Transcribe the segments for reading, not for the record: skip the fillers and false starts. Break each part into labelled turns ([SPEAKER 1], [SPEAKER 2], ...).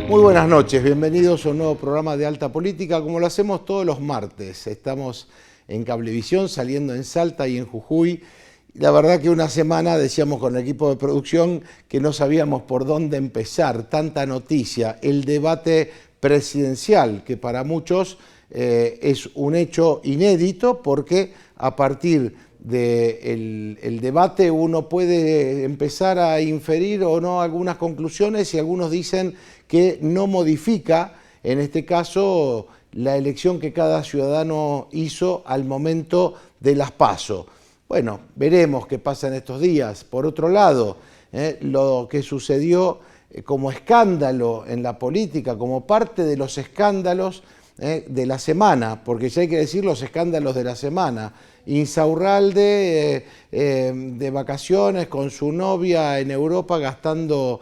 [SPEAKER 1] Muy buenas noches, bienvenidos a un nuevo programa de Alta Política, como lo hacemos todos los martes. Estamos en Cablevisión, saliendo en Salta y en Jujuy. La verdad que una semana decíamos con el equipo de producción que no sabíamos por dónde empezar, tanta noticia, el debate presidencial, que para muchos es un hecho inédito porque a partir del debate uno puede empezar a inferir o no algunas conclusiones y algunos dicen que no modifica, en este caso, la elección que cada ciudadano hizo al momento de las PASO. Bueno, veremos qué pasa en estos días. Por otro lado, lo que sucedió como escándalo en la política, como parte de los escándalos de la semana, porque ya hay que decir los escándalos de la semana. Insaurralde de vacaciones con su novia en Europa gastando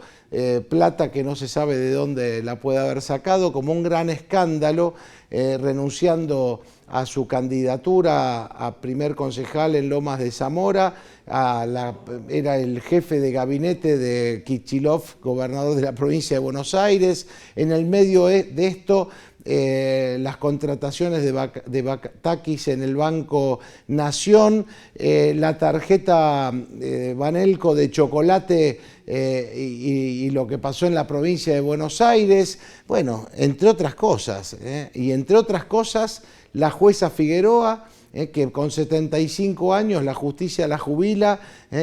[SPEAKER 1] plata que no se sabe de dónde la puede haber sacado, como un gran escándalo, renunciando a su candidatura a primer concejal en Lomas de Zamora, era el jefe de gabinete de Kicillof, gobernador de la provincia de Buenos Aires. En el medio de esto, las contrataciones de Batakis en el Banco Nación, la tarjeta Banelco de chocolate y lo que pasó en la provincia de Buenos Aires, bueno, entre otras cosas, y entre otras cosas la jueza Figueroa, que con 75 años la justicia la jubila,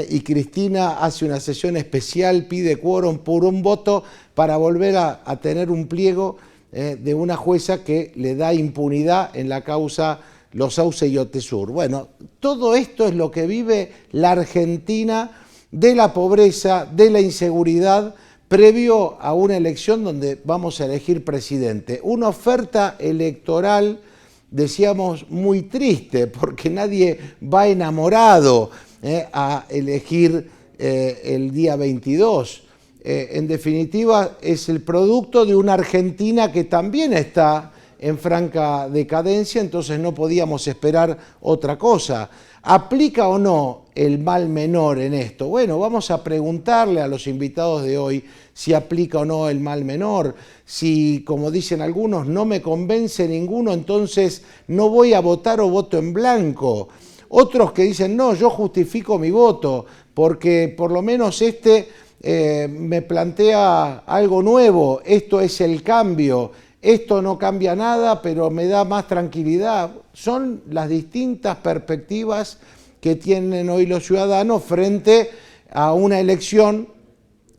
[SPEAKER 1] y Cristina hace una sesión especial, pide quórum por un voto para volver a tener un pliego de una jueza que le da impunidad en la causa Los Sauce y Otesur. Bueno, todo esto es lo que vive la Argentina de la pobreza, de la inseguridad, previo a una elección donde vamos a elegir presidente. Una oferta electoral, decíamos, muy triste, porque nadie va enamorado a elegir el día 22. En definitiva, es el producto de una Argentina que también está en franca decadencia, entonces no podíamos esperar otra cosa. ¿Aplica o no el mal menor en esto? Bueno, vamos a preguntarle a los invitados de hoy si aplica o no el mal menor. Si, como dicen algunos, no me convence ninguno, entonces no voy a votar o voto en blanco. Otros que dicen, no, yo justifico mi voto, porque por lo menos me plantea algo nuevo, esto es el cambio, esto no cambia nada, pero me da más tranquilidad. Son las distintas perspectivas que tienen hoy los ciudadanos frente a una elección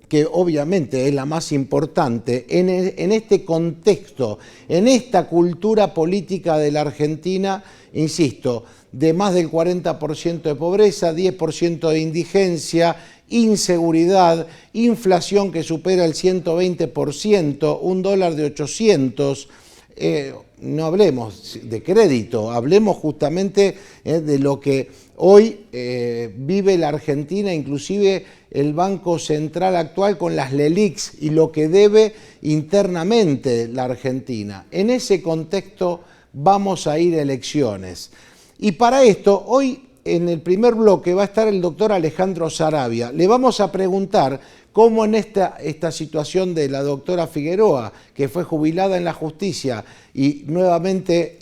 [SPEAKER 1] que obviamente es la más importante en este contexto, en esta cultura política de la Argentina, insisto, de más del 40% de pobreza, 10% de indigencia, inseguridad, inflación que supera el 120%, un dólar de 800, no hablemos de crédito, hablemos justamente de lo que hoy vive la Argentina, inclusive el Banco Central actual con las LELIQs y lo que debe internamente la Argentina. En ese contexto vamos a ir a elecciones. Y para esto, hoy en el primer bloque va a estar el doctor Alejandro Saravia. Le vamos a preguntar cómo en esta situación de la doctora Figueroa, que fue jubilada en la justicia y nuevamente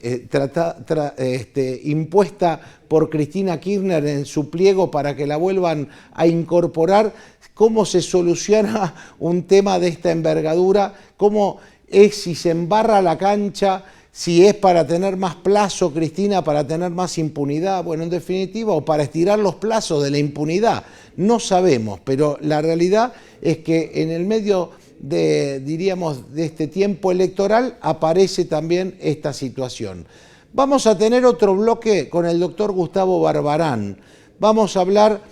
[SPEAKER 1] impuesta por Cristina Kirchner en su pliego para que la vuelvan a incorporar, cómo se soluciona un tema de esta envergadura, cómo es si se embarra la cancha, si es para tener más plazo, Cristina, para tener más impunidad, bueno, en definitiva, o para estirar los plazos de la impunidad, no sabemos, pero la realidad es que en el medio diríamos, de este tiempo electoral aparece también esta situación. Vamos a tener otro bloque con el doctor Gustavo Barbarán. Vamos a hablar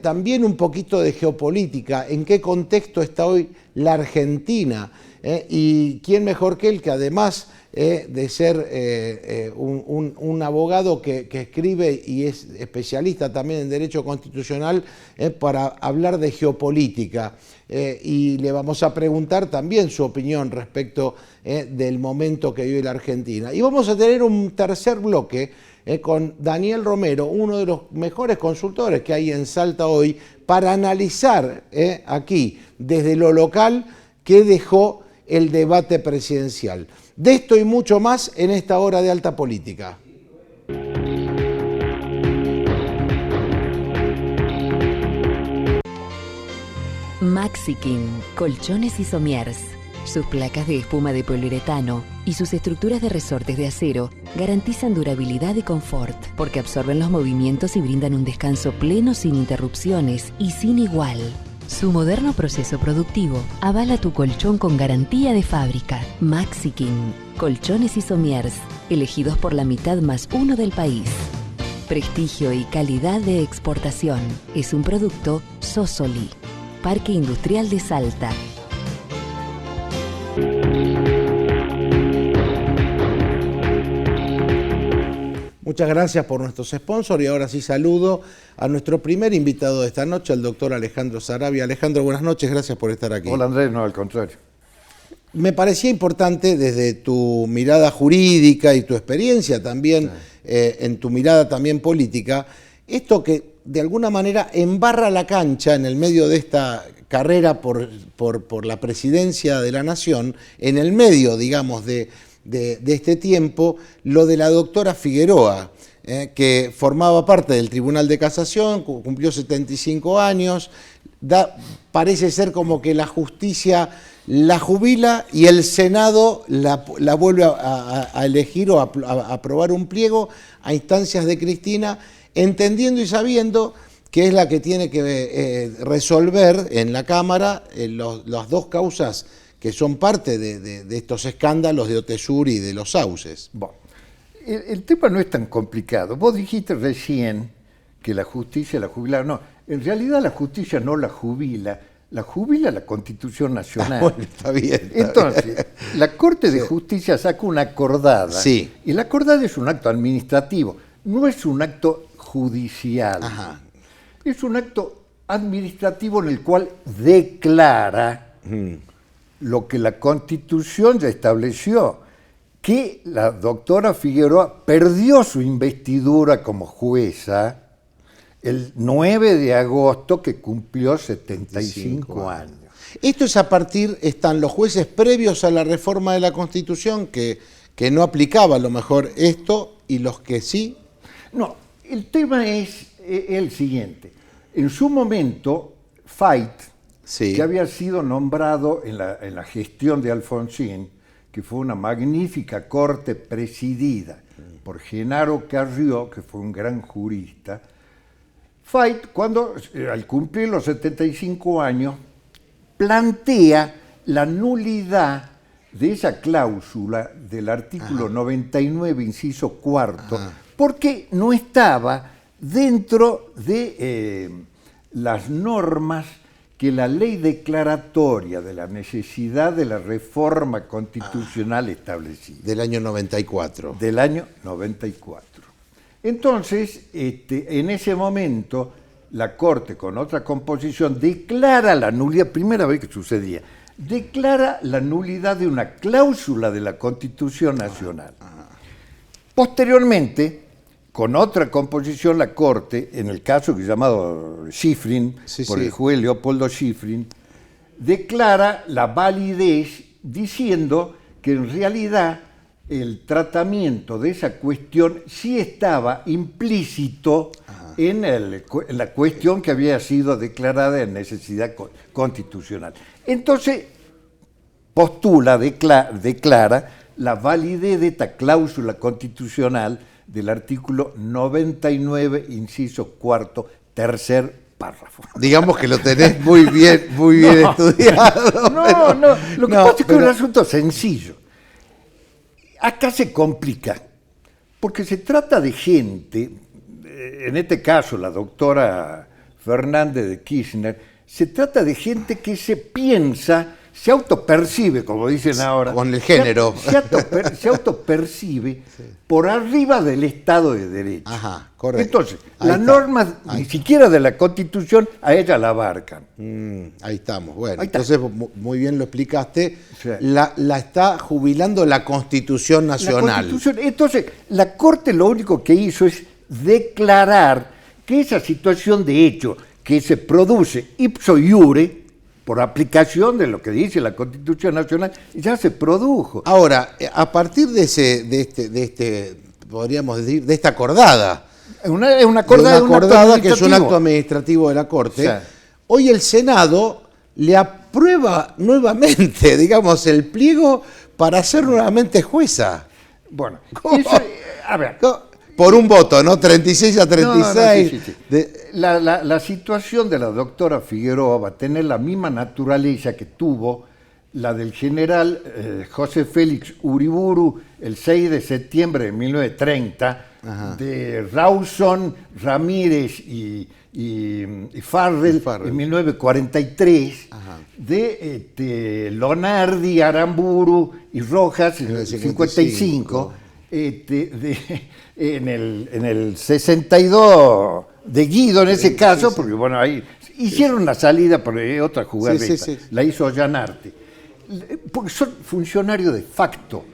[SPEAKER 1] también un poquito de geopolítica, en qué contexto está hoy la Argentina, y quién mejor que él, que además de ser un abogado que escribe y es especialista también en Derecho Constitucional, para hablar de geopolítica. Y le vamos a preguntar también su opinión respecto del momento que vive la Argentina. Y vamos a tener un tercer bloque con Daniel Romero, uno de los mejores consultores que hay en Salta hoy, para analizar aquí, desde lo local, qué dejó el debate presidencial. De esto y mucho más en esta hora de Alta Política.
[SPEAKER 2] Maxikin, colchones y somiers. Sus placas de espuma de poliuretano y sus estructuras de resortes de acero garantizan durabilidad y confort, porque absorben los movimientos y brindan un descanso pleno sin interrupciones y sin igual. Su moderno proceso productivo avala tu colchón con garantía de fábrica. Maxikin, colchones y somiers, elegidos por la mitad más uno del país. Prestigio y calidad de exportación. Es un producto Sosoli. Parque Industrial de Salta.
[SPEAKER 1] Muchas gracias por nuestros sponsors y ahora sí saludo a nuestro primer invitado de esta noche, al doctor Alejandro Sarabia. Alejandro, buenas noches, gracias por estar aquí.
[SPEAKER 3] Hola Andrés, no, al contrario.
[SPEAKER 1] Me parecía importante desde tu mirada jurídica y tu experiencia también, en tu mirada también política, esto que de alguna manera embarra la cancha en el medio de esta carrera por la presidencia de la Nación, en el medio, digamos, de este tiempo, lo de la doctora Figueroa, que formaba parte del Tribunal de Casación, cumplió 75 años, parece ser como que la justicia la jubila y el Senado la vuelve a elegir o a aprobar un pliego a instancias de Cristina, entendiendo y sabiendo que es la que tiene que resolver en la Cámara las dos causas que son parte de estos escándalos de Otesur y de los sauces.
[SPEAKER 3] Bueno, el tema no es tan complicado. Vos dijiste recién que la justicia la jubilaba. No, en realidad la justicia no la jubila la Constitución Nacional.
[SPEAKER 1] Bueno, está bien.
[SPEAKER 3] Entonces, la Corte de Justicia saca una acordada.
[SPEAKER 1] Sí.
[SPEAKER 3] Y la acordada es un acto administrativo, no es un acto judicial.
[SPEAKER 1] Ajá.
[SPEAKER 3] Es un acto administrativo en el cual declara lo que la Constitución ya estableció, que la doctora Figueroa perdió su investidura como jueza el 9 de agosto, que cumplió 75 años.
[SPEAKER 1] Esto es a partir, están los jueces previos a la reforma de la Constitución que no aplicaba a lo mejor esto y los que sí.
[SPEAKER 3] No, el tema es el siguiente. En su momento, Fait, que había sido nombrado en la gestión de Alfonsín, que fue una magnífica corte presidida por Genaro Carrió, que fue un gran jurista, Fait, al cumplir los 75 años, plantea la nulidad de esa cláusula del artículo 99, inciso cuarto, porque no estaba dentro de las normas que la ley declaratoria de la necesidad de la reforma constitucional establecida.
[SPEAKER 1] Del año 94.
[SPEAKER 3] Del año 94. Entonces, en ese momento, la Corte, con otra composición, declara la nulidad, primera vez que sucedía, declara la nulidad de una cláusula de la Constitución Nacional. Posteriormente, con otra composición, la Corte, en el caso que es llamado Schifrin, el juez Leopoldo Schifrin, declara la validez diciendo que en realidad el tratamiento de esa cuestión sí estaba implícito en la cuestión que había sido declarada de necesidad constitucional. Entonces, declara la validez de esta cláusula constitucional del artículo 99, inciso cuarto, tercer párrafo.
[SPEAKER 1] Digamos que lo tenés muy bien estudiado.
[SPEAKER 3] No, lo que pasa es que es un asunto sencillo. Acá se complica, porque se trata de gente, en este caso la doctora Fernández de Kirchner, se trata de gente que se autopercibe, como dicen ahora.
[SPEAKER 1] Con el género.
[SPEAKER 3] Se autopercibe por arriba del Estado de Derecho.
[SPEAKER 1] Ajá, correcto.
[SPEAKER 3] Entonces, las normas, ni siquiera de la Constitución, a ella la abarcan.
[SPEAKER 1] Ahí estamos. Bueno,
[SPEAKER 3] ahí está.
[SPEAKER 1] Entonces, muy bien lo explicaste. Sí. La está jubilando la Constitución Nacional.
[SPEAKER 3] Entonces, la Corte lo único que hizo es declarar que esa situación de hecho que se produce ipso iure por aplicación de lo que dice la Constitución Nacional, ya se produjo.
[SPEAKER 1] Ahora, a partir de este podríamos decir, de esta acordada.
[SPEAKER 3] Una acordada
[SPEAKER 1] que es un acto administrativo de la Corte. O sea, hoy el Senado le aprueba nuevamente, digamos, el pliego para ser nuevamente jueza.
[SPEAKER 3] Bueno, eso, a ver.
[SPEAKER 1] Por un voto, ¿no? 36 a 36.
[SPEAKER 3] No, sí. La situación de la doctora Figueroa va a tener la misma naturaleza que tuvo la del general José Félix Uriburu el 6 de septiembre de 1930, ajá, de Rawson, Ramírez y Farrell en 1943, ajá, de Lonardi, Aramburu y Rojas en el 55, en el 62 de Guido en ese caso, porque bueno, ahí hicieron la salida por otra jugada, la hizo Ollanarte. Porque son funcionarios de facto.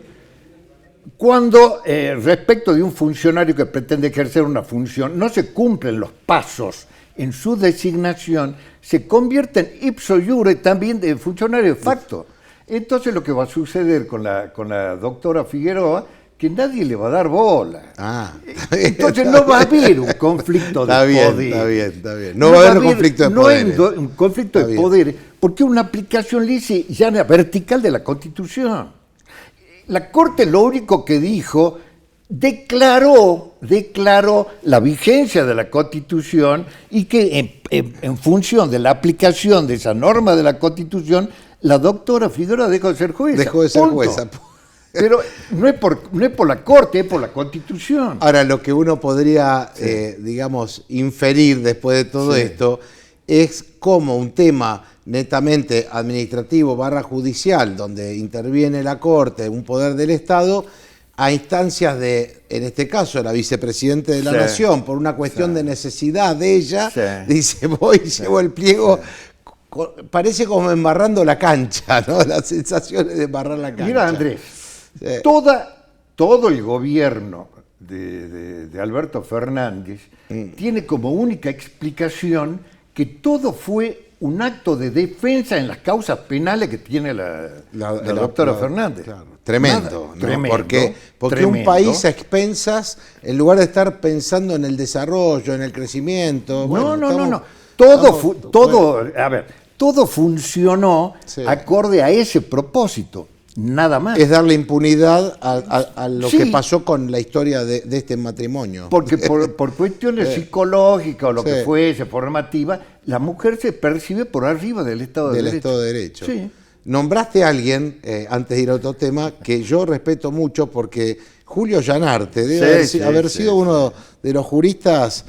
[SPEAKER 3] Cuando respecto de un funcionario que pretende ejercer una función no se cumplen los pasos en su designación, se convierten ipso iure también de funcionario de facto. Entonces lo que va a suceder con la doctora Figueroa, que nadie le va a dar bola. Entonces no va a haber un conflicto de poder.
[SPEAKER 1] Está bien. No va a haber un conflicto de poder.
[SPEAKER 3] No hay un conflicto de poder, porque es una aplicación lisa y llana vertical de la Constitución. La Corte lo único que dijo, declaró la vigencia de la Constitución y que en función de la aplicación de esa norma de la Constitución, la doctora Figueroa dejó de ser jueza.
[SPEAKER 1] Dejó de ser jueza.
[SPEAKER 3] Pero no es por la Corte, es por la Constitución.
[SPEAKER 1] Ahora, lo que uno podría, digamos, inferir después de todo esto es cómo un tema netamente administrativo / judicial, donde interviene la Corte, un poder del Estado, a instancias de, en este caso, la vicepresidente de la Nación, por una cuestión de necesidad de ella, dice, voy y llevo el pliego. Parece como embarrando la cancha, ¿no? Las sensaciones de embarrar la cancha.
[SPEAKER 3] Mira, Andrés, todo el gobierno de Alberto Fernández tiene como única explicación que todo fue un acto de defensa en las causas penales que tiene la doctora Fernández. Claro.
[SPEAKER 1] Tremendo, ¿no? Porque un país a expensas, en lugar de estar pensando en el desarrollo, en el crecimiento...
[SPEAKER 3] No. Todo funcionó acorde a ese propósito. Nada más.
[SPEAKER 1] Es darle impunidad a lo que pasó con la historia de este matrimonio.
[SPEAKER 3] Porque por cuestiones psicológicas o lo que fuese, formativa, la mujer se percibe por arriba del Estado de Derecho.
[SPEAKER 1] Estado de Derecho. Sí. Nombraste a alguien, antes de ir a otro tema, que yo respeto mucho porque Julio Ollanarte debe haber sido uno de los juristas,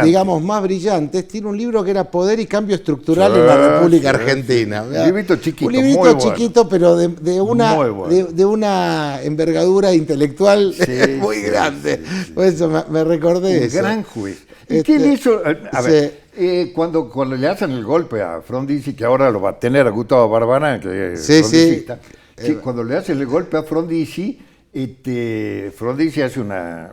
[SPEAKER 1] digamos, más brillantes. Tiene un libro que era Poder y Cambio Estructural en la República Argentina.
[SPEAKER 3] Un librito chiquito,
[SPEAKER 1] un librito chiquito, pero de una envergadura intelectual muy grande. Por eso me recordé de eso.
[SPEAKER 3] Un gran juez. ¿Y qué le hizo? A ver, cuando le hacen el golpe a Frondizi, que ahora lo va a tener a Gustavo Barbarán, que es frondicista, cuando le hacen el golpe a Frondizi, Frondizi hace una...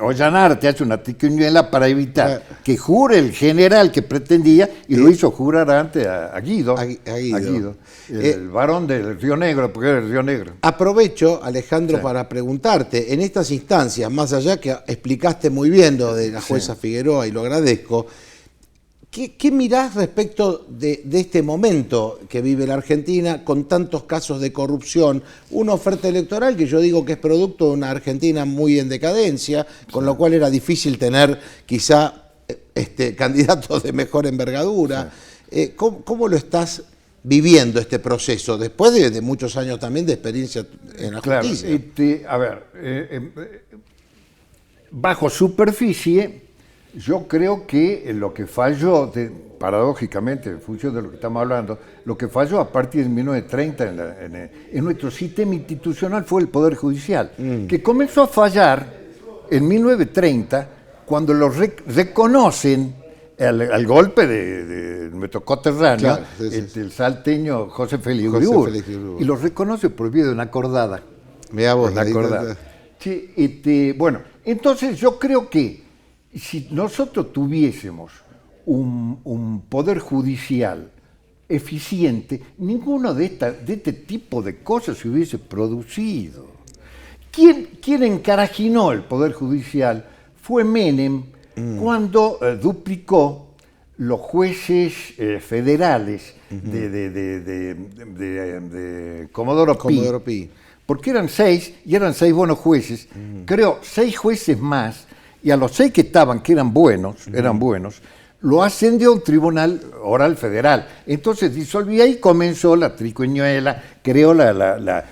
[SPEAKER 3] Ollanarte hace una triquiñuela para evitar que jure el general que pretendía, y lo hizo jurar antes a Guido. A Guido. El varón del Río Negro, porque era el Río Negro.
[SPEAKER 1] Aprovecho, Alejandro, para preguntarte, en estas instancias, más allá que explicaste muy bien lo de la jueza Figueroa, y lo agradezco, ¿qué mirás respecto de este momento que vive la Argentina con tantos casos de corrupción? Una oferta electoral que yo digo que es producto de una Argentina muy en decadencia, con lo cual era difícil tener quizá candidatos de mejor envergadura. ¿Cómo lo estás viviendo este proceso, después de muchos años también de experiencia en la justicia?
[SPEAKER 3] Bajo superficie, yo creo que lo que falló, paradójicamente, en función de lo que estamos hablando, lo que falló a partir de 1930 en nuestro sistema institucional fue el Poder Judicial, que comenzó a fallar en 1930 cuando lo reconocen al golpe de nuestro coterráneo, el salteño José Félix Uriburu, y lo reconoce por vía de una acordada.
[SPEAKER 1] Mirá vos,
[SPEAKER 3] una acordada. Bueno, entonces yo creo que si nosotros tuviésemos un poder judicial eficiente, ninguno de este tipo de cosas se hubiese producido. ¿Quién encarajinó el Poder Judicial? Fue Menem cuando duplicó los jueces federales de Comodoro Pi. Porque eran 6 y eran 6 buenos jueces. Creó 6 jueces más y a los 6 que estaban, que eran buenos, lo ascendió a un tribunal oral federal. Entonces disolvía y comenzó la triquiñuela, creó la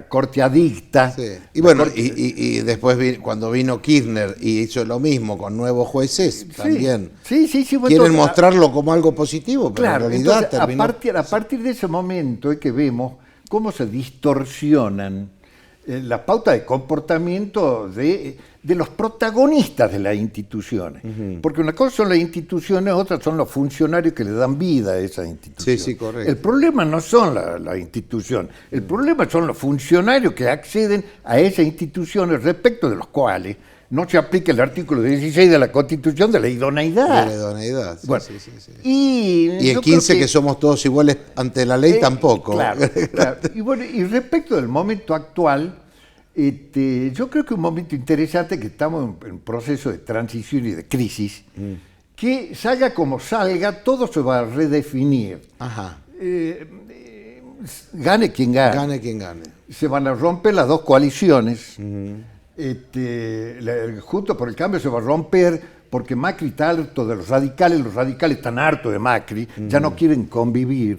[SPEAKER 3] corte adicta.
[SPEAKER 1] Sí. Y bueno, y después cuando vino Kirchner y hizo lo mismo con nuevos jueces, también quieren mostrarlo como algo positivo, pero
[SPEAKER 3] claro,
[SPEAKER 1] en realidad
[SPEAKER 3] entonces,
[SPEAKER 1] terminó...
[SPEAKER 3] a partir de ese momento es que vemos cómo se distorsionan la pauta de comportamiento de los protagonistas de las instituciones. Porque una cosa son las instituciones, otra son los funcionarios que le dan vida a esas instituciones.
[SPEAKER 1] Sí, correcto.
[SPEAKER 3] El problema no son las instituciones, el problema son los funcionarios que acceden a esas instituciones respecto de los cuales no se aplica el artículo 16 de la Constitución de la idoneidad.
[SPEAKER 1] De la idoneidad, sí,
[SPEAKER 3] bueno,
[SPEAKER 1] sí.
[SPEAKER 3] Y
[SPEAKER 1] el 15 que somos todos iguales ante la ley tampoco.
[SPEAKER 3] Claro. Y bueno, y respecto del momento actual, yo creo que un momento interesante que estamos en proceso de transición y de crisis, que salga como salga, todo se va a redefinir.
[SPEAKER 1] Ajá.
[SPEAKER 3] Gane quien gane.
[SPEAKER 1] Gane quien gane.
[SPEAKER 3] Se van a romper las dos coaliciones. Juntos por el Cambio se va a romper porque Macri está harto de los radicales están hartos de Macri, ya no quieren convivir.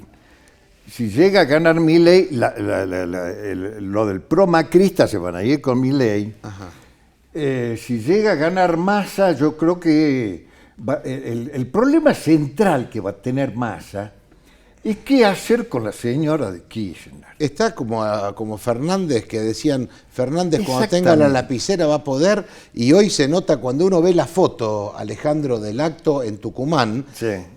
[SPEAKER 3] Si llega a ganar Milei, lo del pro-macrista se van a ir con Milei. Si llega a ganar Massa, yo creo que el problema central que va a tener Massa es qué hacer con la señora de Kirchner.
[SPEAKER 1] Está como Fernández, que decían, Fernández cuando tenga la lapicera va a poder, y hoy se nota cuando uno ve la foto, Alejandro, del acto en Tucumán,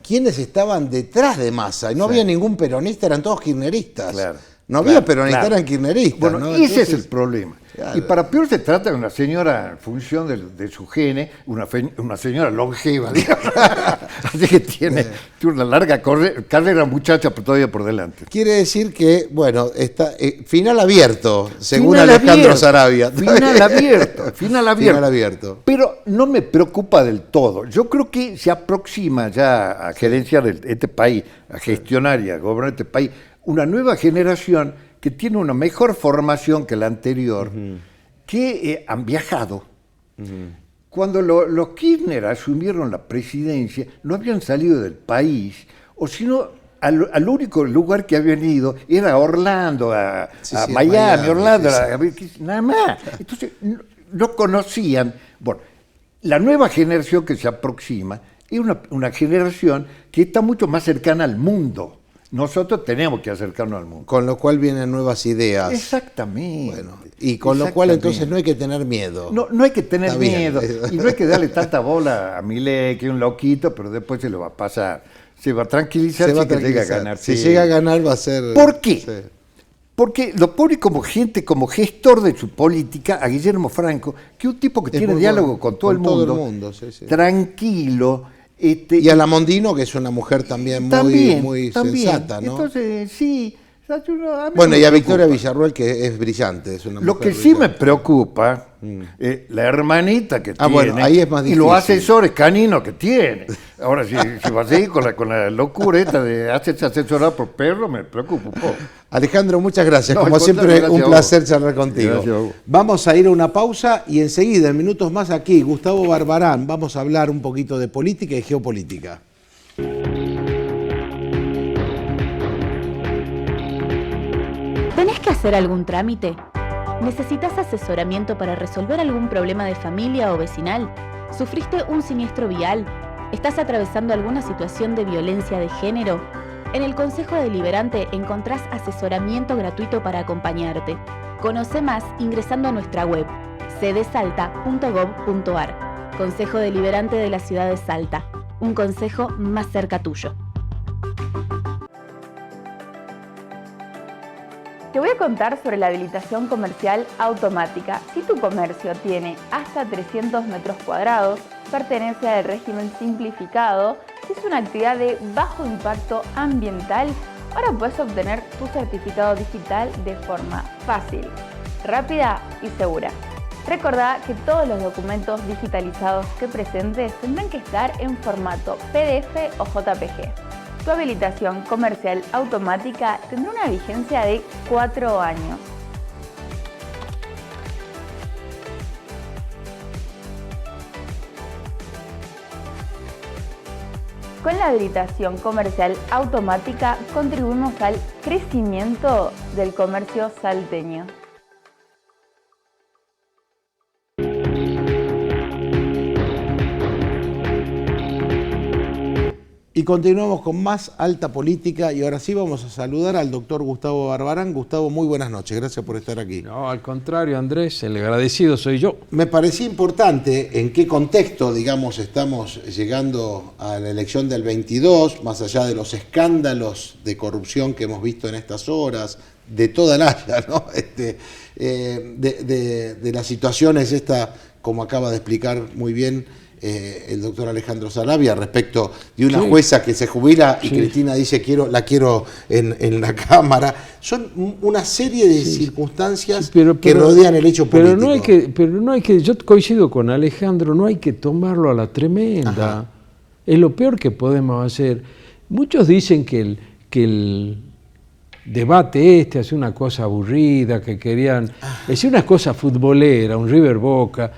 [SPEAKER 1] quiénes estaban detrás de Massa, y no había ningún peronista, eran todos kirchneristas. No había peronistas, eran kirchneristas.
[SPEAKER 3] Bueno,
[SPEAKER 1] ¿no?
[SPEAKER 3] ese es el problema. Claro. Y para peor se trata de una señora en función de su gene, una señora longeva, digamos. Así que tiene una larga carrera muchacha todavía por delante.
[SPEAKER 1] Quiere decir que, bueno, está final abierto, según Alejandro Saravia.
[SPEAKER 3] Final abierto.
[SPEAKER 1] Final abierto.
[SPEAKER 3] Pero no me preocupa del todo. Yo creo que se aproxima ya a gerenciar este país, a gestionar y a gobernar este país, una nueva generación que tiene una mejor formación que la anterior, que han viajado. Cuando los Kirchner asumieron la presidencia, no habían salido del país, o sino al único lugar que habían ido era a Orlando, a Miami, Orlando, nada más. Entonces, no conocían. Bueno, la nueva generación que se aproxima es una generación que está mucho más cercana al mundo. Nosotros tenemos que acercarnos al mundo.
[SPEAKER 1] Con lo cual vienen nuevas ideas.
[SPEAKER 3] Exactamente.
[SPEAKER 1] Bueno, y con lo cual entonces no hay que tener miedo.
[SPEAKER 3] No hay que tener miedo. Y no hay que darle tanta bola a Milei, que es un loquito, pero después se lo va a pasar. Se va a tranquilizar si llega a ganar.
[SPEAKER 1] Si llega a ganar va a ser...
[SPEAKER 3] ¿Por qué? Sí. Porque lo pone como gestor de su política a Guillermo Franco, que es un tipo que tiene diálogo con todo el mundo. Tranquilo.
[SPEAKER 1] Y a la Mondino, que es una mujer también muy sensata, ¿no?
[SPEAKER 3] Entonces, sí.
[SPEAKER 1] Bueno, y a Victoria Villarruel, que es brillante. Es una
[SPEAKER 3] lo que sí me preocupa es la hermanita que tiene,
[SPEAKER 1] bueno, ahí es más difícil.
[SPEAKER 3] Y los asesores caninos que tiene. Ahora, si va a seguir con la locura esta de hacerse asesorar por perro, me preocupa un poco.
[SPEAKER 1] Alejandro, muchas gracias. Como siempre, un placer charlar contigo.
[SPEAKER 3] Gracias,
[SPEAKER 1] vamos a ir a una pausa y enseguida, en minutos más aquí, Gustavo Barbarán, vamos a hablar un poquito de política y geopolítica.
[SPEAKER 4] ¿Tenés que hacer algún trámite? ¿Necesitas asesoramiento para resolver algún problema de familia o vecinal? ¿Sufriste un siniestro vial? ¿Estás atravesando alguna situación de violencia de género? En el Consejo Deliberante encontrás asesoramiento gratuito para acompañarte. Conoce más ingresando a nuestra web cdsalta.gov.ar. Consejo Deliberante de la Ciudad de Salta. Un consejo más cerca tuyo. Te voy a contar sobre la habilitación comercial automática. Si tu comercio tiene hasta 300 metros cuadrados, pertenece al régimen simplificado, es una actividad de bajo impacto ambiental, ahora puedes obtener tu certificado digital de forma fácil, rápida y segura. Recordá que todos los documentos digitalizados que presentes tendrán que estar en formato PDF o JPG. Tu habilitación comercial automática tendrá una vigencia de 4 años. Con la habilitación comercial automática contribuimos al crecimiento del comercio salteño.
[SPEAKER 1] Y continuamos con más Alta Política y ahora sí vamos a saludar al doctor Gustavo Barbarán. Gustavo, muy buenas noches, gracias por estar aquí.
[SPEAKER 5] No, al contrario, Andrés, el agradecido soy yo.
[SPEAKER 1] Me parecía importante en qué contexto, digamos, estamos llegando a la elección del 22, más allá de los escándalos de corrupción que hemos visto en estas horas, de toda la haya, ¿no? De las situaciones esta, como acaba de explicar muy bien el doctor Alejandro Saravia, respecto de una jueza que se jubila y Cristina dice la quiero en la Cámara. Son una serie de circunstancias que rodean el hecho político.
[SPEAKER 5] Pero no hay que, yo coincido con Alejandro, no hay que tomarlo a la tremenda. Ajá. Es lo peor que podemos hacer. Muchos dicen que el debate hace una cosa aburrida, que querían, es una cosa futbolera, un River Boca.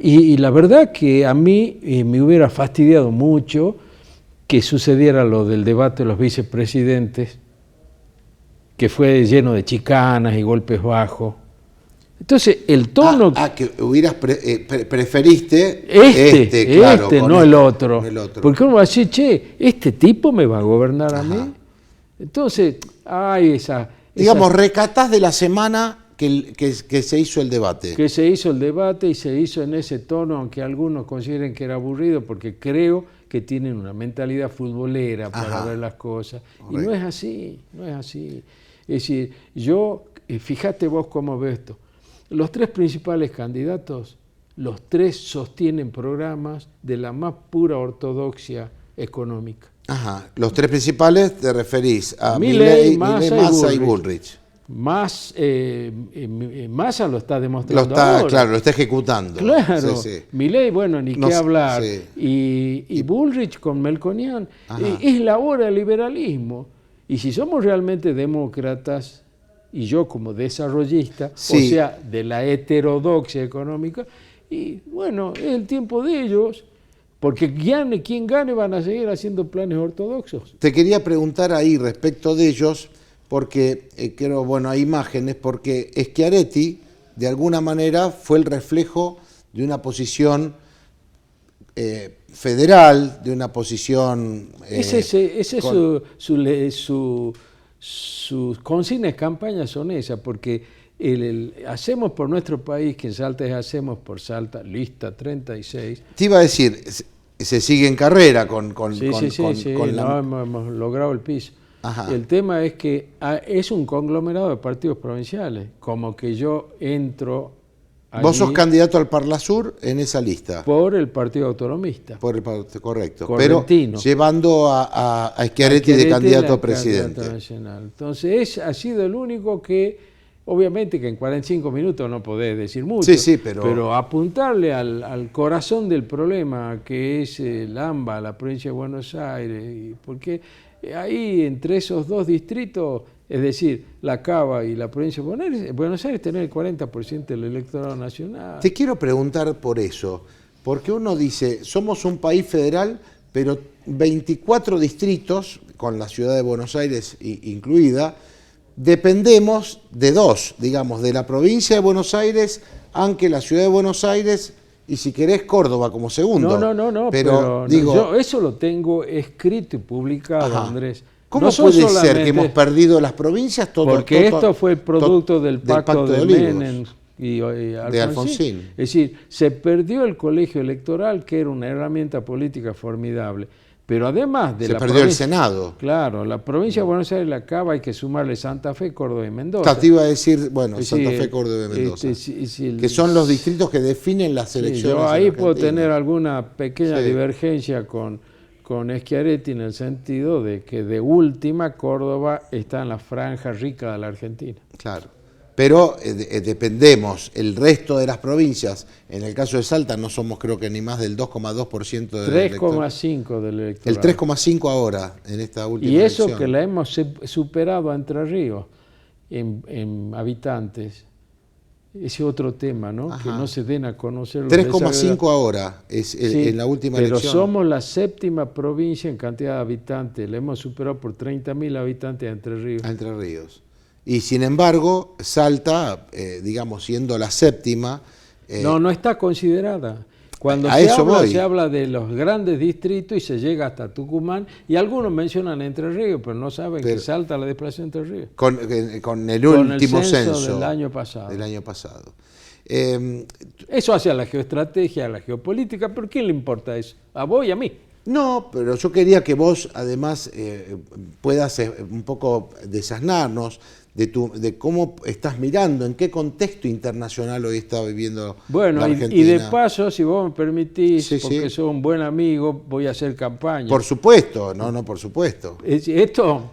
[SPEAKER 5] Y la verdad que a mí me hubiera fastidiado mucho que sucediera lo del debate de los vicepresidentes, que fue lleno de chicanas y golpes bajos. Entonces, el tono...
[SPEAKER 1] que hubieras preferiste
[SPEAKER 5] claro, no el otro. Porque uno va a decir, che, este tipo me va a gobernar a mí. Entonces, hay
[SPEAKER 1] digamos, recatás de la semana... Que se hizo el debate.
[SPEAKER 5] Que se hizo el debate y se hizo en ese tono, aunque algunos consideren que era aburrido, porque creo que tienen una mentalidad futbolera para ver las cosas. Correcto. Y no es así, no es así. Es decir, fíjate vos cómo ves esto. Los tres principales candidatos, los tres sostienen programas de la más pura ortodoxia económica.
[SPEAKER 1] Ajá. Los tres principales te referís a Milei, Massa y Bullrich.
[SPEAKER 5] Massa lo está demostrando ahora.
[SPEAKER 1] Claro, lo está ejecutando.
[SPEAKER 5] Claro, Milei, bueno, ni qué hablar. Y Bullrich con Melconian, es la hora del liberalismo. Y si somos realmente demócratas, y yo como desarrollista, o sea, de la heterodoxia económica, y bueno, es el tiempo de ellos, porque quien gane van a seguir haciendo planes ortodoxos.
[SPEAKER 1] Te quería preguntar ahí respecto de ellos, porque creo, bueno, hay imágenes, porque Schiaretti, de alguna manera, fue el reflejo de una posición federal, de una posición...
[SPEAKER 5] sus consignas de campaña son esas, porque hacemos por nuestro país, que en Salta es hacemos por Salta, lista 36.
[SPEAKER 1] Te iba a decir, se sigue en carrera con
[SPEAKER 5] hemos logrado el piso. Ajá. El tema es que es un conglomerado de partidos provinciales, como que yo entro allí.
[SPEAKER 1] Vos sos candidato al Parlasur en esa lista.
[SPEAKER 5] Por el Partido Autonomista.
[SPEAKER 1] Correcto.
[SPEAKER 5] Correntino.
[SPEAKER 1] Pero llevando a Schiaretti de candidato a presidente.
[SPEAKER 5] Entonces ha sido el único que, obviamente que en 45 minutos no podés decir mucho, pero apuntarle al corazón del problema, que es el AMBA, la provincia de Buenos Aires, porque... Ahí, entre esos dos distritos, es decir, la Cava y la provincia de Buenos Aires, tener el 40% del electorado nacional.
[SPEAKER 1] Te quiero preguntar por eso, porque uno dice, somos un país federal, pero 24 distritos, con la ciudad de Buenos Aires incluida, dependemos de dos, digamos, de la provincia de Buenos Aires, aunque la ciudad de Buenos Aires... Y si querés, Córdoba como segundo.
[SPEAKER 5] No, pero digo, yo eso lo tengo escrito y publicado, Andrés.
[SPEAKER 1] ¿Cómo puede ser que hemos perdido las provincias?
[SPEAKER 5] Porque esto fue el producto del pacto de Menem y Alfonsín. Es decir, se perdió el colegio electoral, que era una herramienta política formidable. Pero además de
[SPEAKER 1] se perdió el Senado.
[SPEAKER 5] Claro, la provincia de Buenos Aires, la Cava, hay que sumarle Santa Fe, Córdoba y Mendoza.
[SPEAKER 1] Te iba a decir, bueno, Santa Fe, Córdoba y Mendoza, que son los distritos que definen las elecciones.
[SPEAKER 5] Yo ahí puedo tener alguna pequeña divergencia con Schiaretti, en el sentido de que de última Córdoba está en la franja rica de la Argentina.
[SPEAKER 1] Claro. Pero dependemos, el resto de las provincias, en el caso de Salta no somos creo que ni más del 2,2% del
[SPEAKER 5] 3,5% del electorado.
[SPEAKER 1] El 3,5% ahora, en esta última
[SPEAKER 5] Y eso
[SPEAKER 1] elección.
[SPEAKER 5] que la hemos superado a Entre Ríos en habitantes. Ese otro tema, ¿no?
[SPEAKER 1] Ajá.
[SPEAKER 5] Que no se den a conocer.
[SPEAKER 1] 3,5 ahora, es en la última
[SPEAKER 5] pero
[SPEAKER 1] elección.
[SPEAKER 5] Pero somos la séptima provincia en cantidad de habitantes, la hemos superado por 30.000 habitantes a Entre Ríos.
[SPEAKER 1] A Entre Ríos. Y sin embargo, Salta, digamos, siendo la séptima...
[SPEAKER 5] no está considerada. Cuando se habla de los grandes distritos y se llega hasta Tucumán, y algunos mencionan Entre Ríos, pero no saben que Salta la desplazó Entre Ríos.
[SPEAKER 1] Con el último censo
[SPEAKER 5] del año pasado.
[SPEAKER 1] Eso
[SPEAKER 5] hacia la geoestrategia, a la geopolítica, pero ¿quién le importa eso? ¿A vos y a mí?
[SPEAKER 1] No, pero yo quería que vos además puedas un poco desasnarnos de cómo estás mirando, en qué contexto internacional hoy está viviendo la Argentina.
[SPEAKER 5] Y de paso, si vos me permitís, porque sos un buen amigo, voy a hacer campaña.
[SPEAKER 1] Por supuesto, por supuesto.
[SPEAKER 5] Esto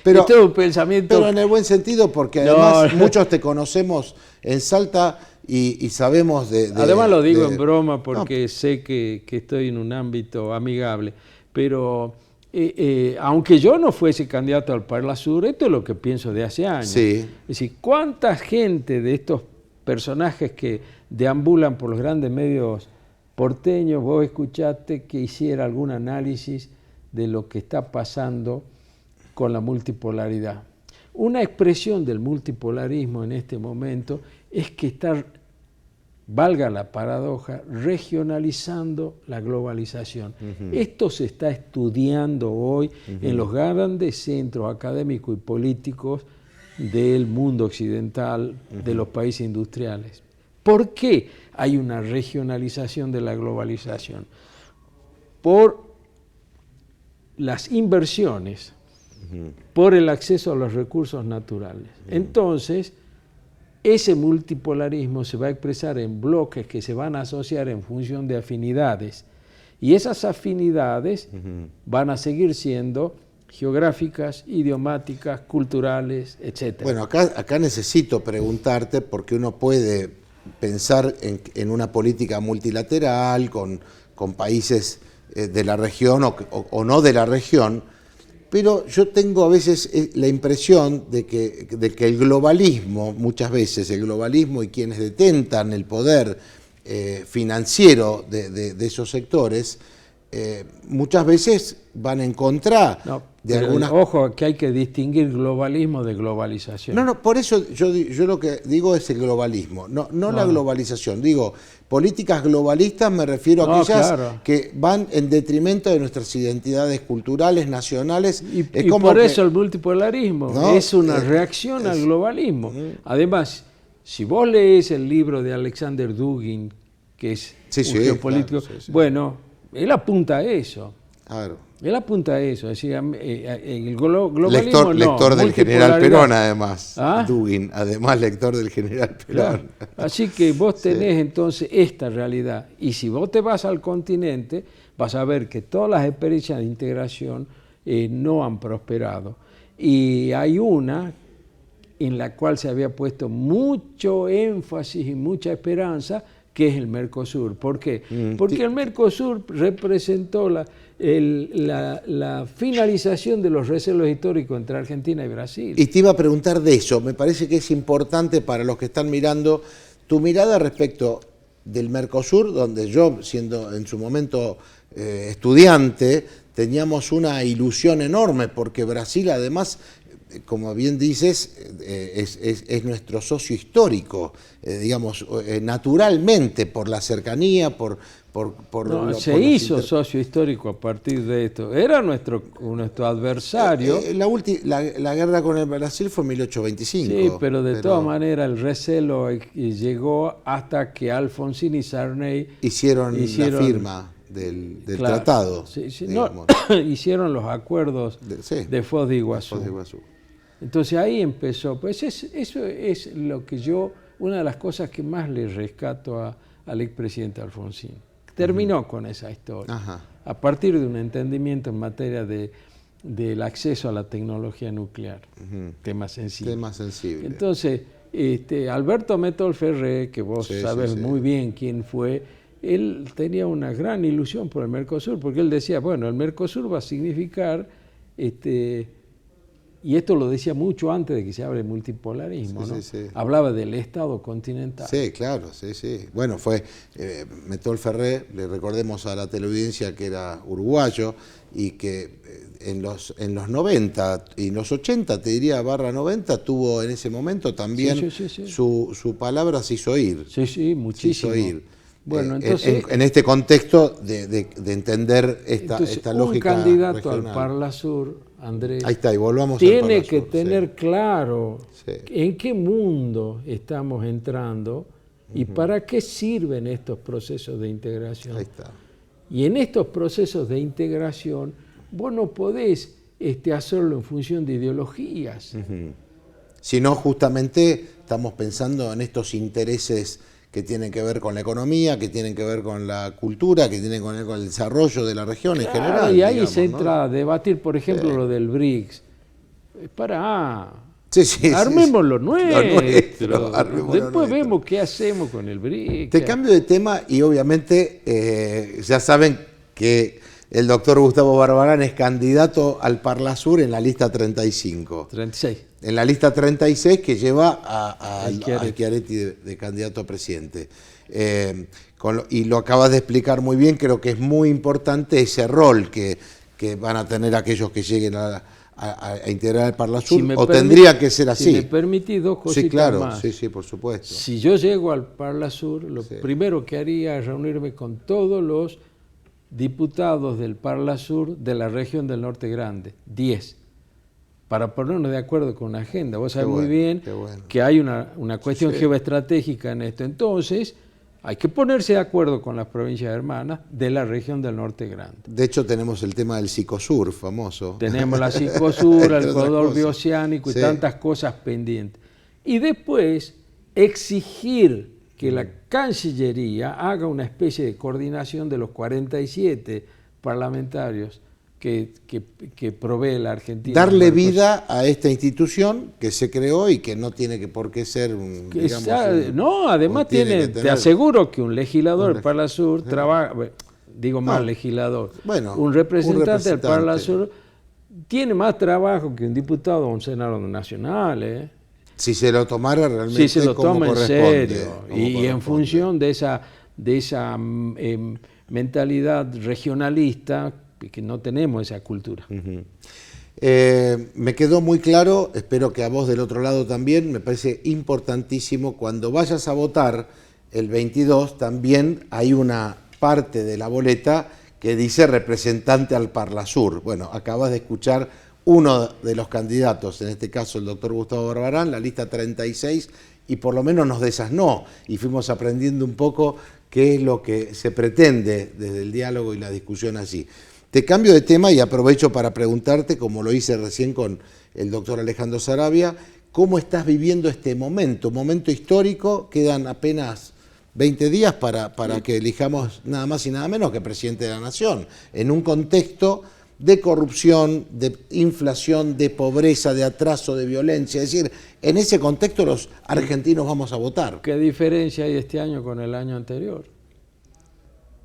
[SPEAKER 5] es un pensamiento...
[SPEAKER 1] Pero en el buen sentido, porque además muchos te conocemos en Salta y sabemos
[SPEAKER 5] además lo digo en broma porque sé que estoy en un ámbito amigable, pero... aunque yo no fuese candidato al Parla Sur, esto es lo que pienso de hace años.
[SPEAKER 1] Sí.
[SPEAKER 5] Es decir, ¿cuánta gente de estos personajes que deambulan por los grandes medios porteños vos escuchaste que hiciera algún análisis de lo que está pasando con la multipolaridad? Una expresión del multipolarismo en este momento es que está, valga la paradoja, regionalizando la globalización. Esto se está estudiando hoy en los grandes centros académicos y políticos del mundo occidental, de los países industriales. ¿Por qué hay una regionalización de la globalización? Por las inversiones, por el acceso a los recursos naturales. Entonces, ese multipolarismo se va a expresar en bloques que se van a asociar en función de afinidades. Y esas afinidades van a seguir siendo geográficas, idiomáticas, culturales, etc.
[SPEAKER 1] Bueno, acá necesito preguntarte, porque uno puede pensar en una política multilateral con países de la región o no de la región, pero yo tengo a veces la impresión de que el globalismo, muchas veces el globalismo y quienes detentan el poder financiero de esos sectores, muchas veces van en contra de algunas...
[SPEAKER 5] Ojo, que hay que distinguir globalismo de globalización.
[SPEAKER 1] No, por eso yo lo que digo es el globalismo, no la globalización. Digo, políticas globalistas me refiero a aquellas que van en detrimento de nuestras identidades culturales, nacionales.
[SPEAKER 5] Y por eso el multipolarismo es una reacción al globalismo. Además, si vos lees el libro de Alexander Dugin, que es un geopolítico, bueno, él apunta a eso.
[SPEAKER 1] Claro.
[SPEAKER 5] Él apunta a eso, es decir, el globalismo
[SPEAKER 1] lector del general Perón, además.
[SPEAKER 5] ¿Ah?
[SPEAKER 1] Dugin, además lector del general Perón.
[SPEAKER 5] Claro. Así que vos tenés entonces esta realidad. Y si vos te vas al continente, vas a ver que todas las experiencias de integración no han prosperado. Y hay una en la cual se había puesto mucho énfasis y mucha esperanza, que es el Mercosur. ¿Por qué? Porque el Mercosur representó la finalización de los recelos históricos entre Argentina y Brasil.
[SPEAKER 1] Y te iba a preguntar de eso. Me parece que es importante para los que están mirando tu mirada respecto del Mercosur, donde yo, siendo en su momento estudiante, teníamos una ilusión enorme, porque Brasil además, como bien dices, es nuestro socio histórico, digamos, naturalmente, por la cercanía,
[SPEAKER 5] se hizo socio histórico a partir de esto. Era nuestro adversario.
[SPEAKER 1] La guerra con el Brasil fue en 1825.
[SPEAKER 5] Sí, pero de todas maneras el recelo llegó hasta que Alfonsín y Sarney
[SPEAKER 1] hicieron la firma
[SPEAKER 5] claro,
[SPEAKER 1] tratado.
[SPEAKER 5] No, hicieron los acuerdos de Foz de Iguazú. Entonces ahí empezó. Pues eso es lo que una de las cosas que más le rescato al expresidente Alfonsín. Terminó con esa historia. A partir de un entendimiento en materia del acceso a la tecnología nuclear. Tema sensible. Entonces, Alberto Metol Ferré, que vos sabés muy bien quién fue, él tenía una gran ilusión por el Mercosur, porque él decía, bueno, el Mercosur va a significar, y esto lo decía mucho antes de que se hable de multipolarismo, ¿no? Hablaba del Estado continental.
[SPEAKER 1] Sí, claro, sí. Bueno, fue Metol Ferré, le recordemos a la teleaudiencia que era uruguayo y que en los 90 y en los 80, te diría, /90, tuvo en ese momento también su palabra se hizo oír.
[SPEAKER 5] Sí, muchísimo.
[SPEAKER 1] Se hizo oír.
[SPEAKER 5] Bueno, entonces,
[SPEAKER 1] en este contexto de entender esta lógica
[SPEAKER 5] un candidato
[SPEAKER 1] regional.
[SPEAKER 5] al Parlasur, Andrés,
[SPEAKER 1] ahí está, y volvamos
[SPEAKER 5] tiene
[SPEAKER 1] al
[SPEAKER 5] que tener claro en qué mundo estamos entrando y para qué sirven estos procesos de integración.
[SPEAKER 1] Ahí está.
[SPEAKER 5] Y en estos procesos de integración vos no podés hacerlo en función de ideologías.
[SPEAKER 1] Si no, justamente estamos pensando en estos intereses que tienen que ver con la economía, que tienen que ver con la cultura, que tienen que ver con el desarrollo de la región en general.
[SPEAKER 5] Y ahí se entra a debatir, por ejemplo, lo del BRICS. Armemos lo nuestro. Después vemos qué hacemos con el BRICS.
[SPEAKER 1] Te cambio de tema y obviamente ya saben que el doctor Gustavo Barbarán es candidato al Parlasur en la lista 35.
[SPEAKER 5] 36.
[SPEAKER 1] En la lista 36 que lleva a Schiaretti de candidato a presidente. Y lo acabas de explicar muy bien, creo que es muy importante ese rol que van a tener aquellos que lleguen a integrar el Parlasur, tendría que ser así.
[SPEAKER 5] Si me permitís dos cositas más.
[SPEAKER 1] Sí, por supuesto.
[SPEAKER 5] Si yo llego al Parlasur, lo primero que haría es reunirme con todos los diputados del Parlasur de la región del Norte Grande, 10, para ponernos de acuerdo con una agenda. Vos sabés muy bien que hay una cuestión geoestratégica en esto. Entonces, hay que ponerse de acuerdo con las provincias hermanas de la región del Norte Grande.
[SPEAKER 1] De hecho, tenemos el tema del Psicosur, famoso.
[SPEAKER 5] Tenemos la Psicosur, el corredor bioceánico y tantas cosas pendientes. Y después, exigir que la Cancillería haga una especie de coordinación de los 47 parlamentarios que provee la Argentina.
[SPEAKER 1] Darle vida a esta institución que se creó y que no tiene por qué ser un...
[SPEAKER 5] además te aseguro que un legislador del Parlasur trabaja, legislador, un representante del Parlasur tiene más trabajo que un diputado o un senador nacional,
[SPEAKER 1] Si se lo tomara realmente
[SPEAKER 5] si se lo toma en serio y en función de esa mentalidad regionalista, que no tenemos esa cultura.
[SPEAKER 1] Me quedó muy claro, espero que a vos del otro lado también, me parece importantísimo, cuando vayas a votar el 22, también hay una parte de la boleta que dice representante al Parlasur. Bueno, acabas de escuchar uno de los candidatos, en este caso el doctor Gustavo Barbarán, la lista 36, y por lo menos nos desasnó y fuimos aprendiendo un poco qué es lo que se pretende desde el diálogo y la discusión así. Te cambio de tema y aprovecho para preguntarte, como lo hice recién con el doctor Alejandro Saravia, ¿cómo estás viviendo este momento? Un momento histórico, quedan apenas 20 días para que elijamos nada más y nada menos que presidente de la Nación, en un contexto de corrupción, de inflación, de pobreza, de atraso, de violencia. Es decir, en ese contexto los argentinos vamos a votar.
[SPEAKER 5] ¿Qué diferencia hay este año con el año anterior?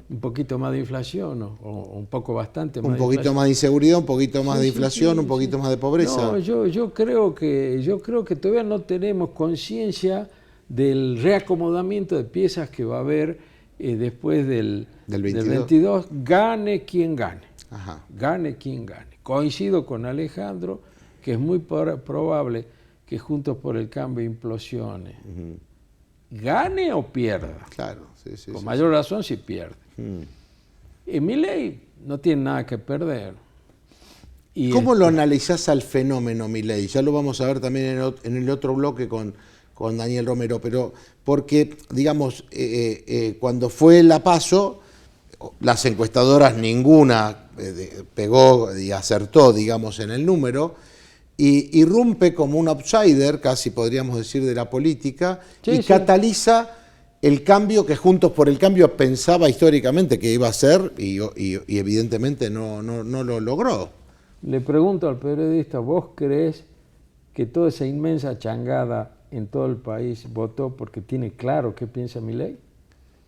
[SPEAKER 5] Un poquito más de inflación, o un poco bastante más.
[SPEAKER 1] Un poquito más de inseguridad, un poquito más de inflación, un poquito más de pobreza.
[SPEAKER 5] No, yo creo que todavía no tenemos conciencia del reacomodamiento de piezas que va a haber después del 22, gane quien gane.
[SPEAKER 1] Ajá.
[SPEAKER 5] Gane quien gane. Coincido con Alejandro que es muy probable que Juntos por el Cambio implosione. Gane o pierda.
[SPEAKER 1] Claro,
[SPEAKER 5] con mayor razón si pierde. Milei no tiene nada que perder.
[SPEAKER 1] ¿Cómo lo analizás al fenómeno Milei? Ya lo vamos a ver también en el otro bloque con Daniel Romero, pero porque, digamos, cuando fue la PASO, las encuestadoras ninguna pegó y acertó, digamos, en el número, y irrumpe como un outsider, casi podríamos decir, de la política, cataliza el cambio que Juntos por el Cambio pensaba históricamente que iba a ser y evidentemente no lo logró.
[SPEAKER 5] Le pregunto al periodista, ¿vos crees que toda esa inmensa changada en todo el país votó porque tiene claro qué piensa Milei?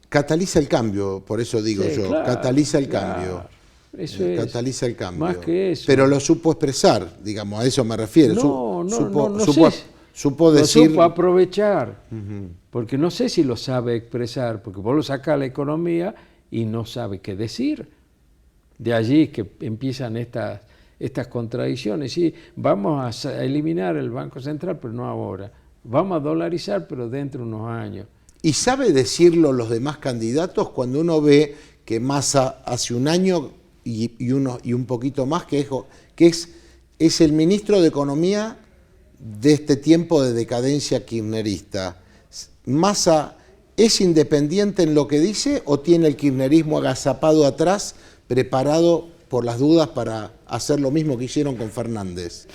[SPEAKER 1] Cataliza el cambio, por eso digo yo, claro, cataliza el cambio.
[SPEAKER 5] Eso es,
[SPEAKER 1] cataliza el cambio.
[SPEAKER 5] Más que eso.
[SPEAKER 1] Pero lo supo expresar, digamos, a eso me refiero. Supo
[SPEAKER 5] decir... Lo supo aprovechar, porque no sé si lo sabe expresar, porque vos lo sacás a la economía y no sabe qué decir. De allí que empiezan estas contradicciones. Sí, vamos a eliminar el Banco Central, pero no ahora. Vamos a dolarizar, pero dentro de unos años.
[SPEAKER 1] ¿Y sabe decirlo los demás candidatos cuando uno ve que Massa hace un año y un poquito más que es el ministro de Economía de este tiempo de decadencia kirchnerista? ¿Massa es independiente en lo que dice o tiene el kirchnerismo agazapado atrás, preparado por las dudas para hacer lo mismo que hicieron con Fernández?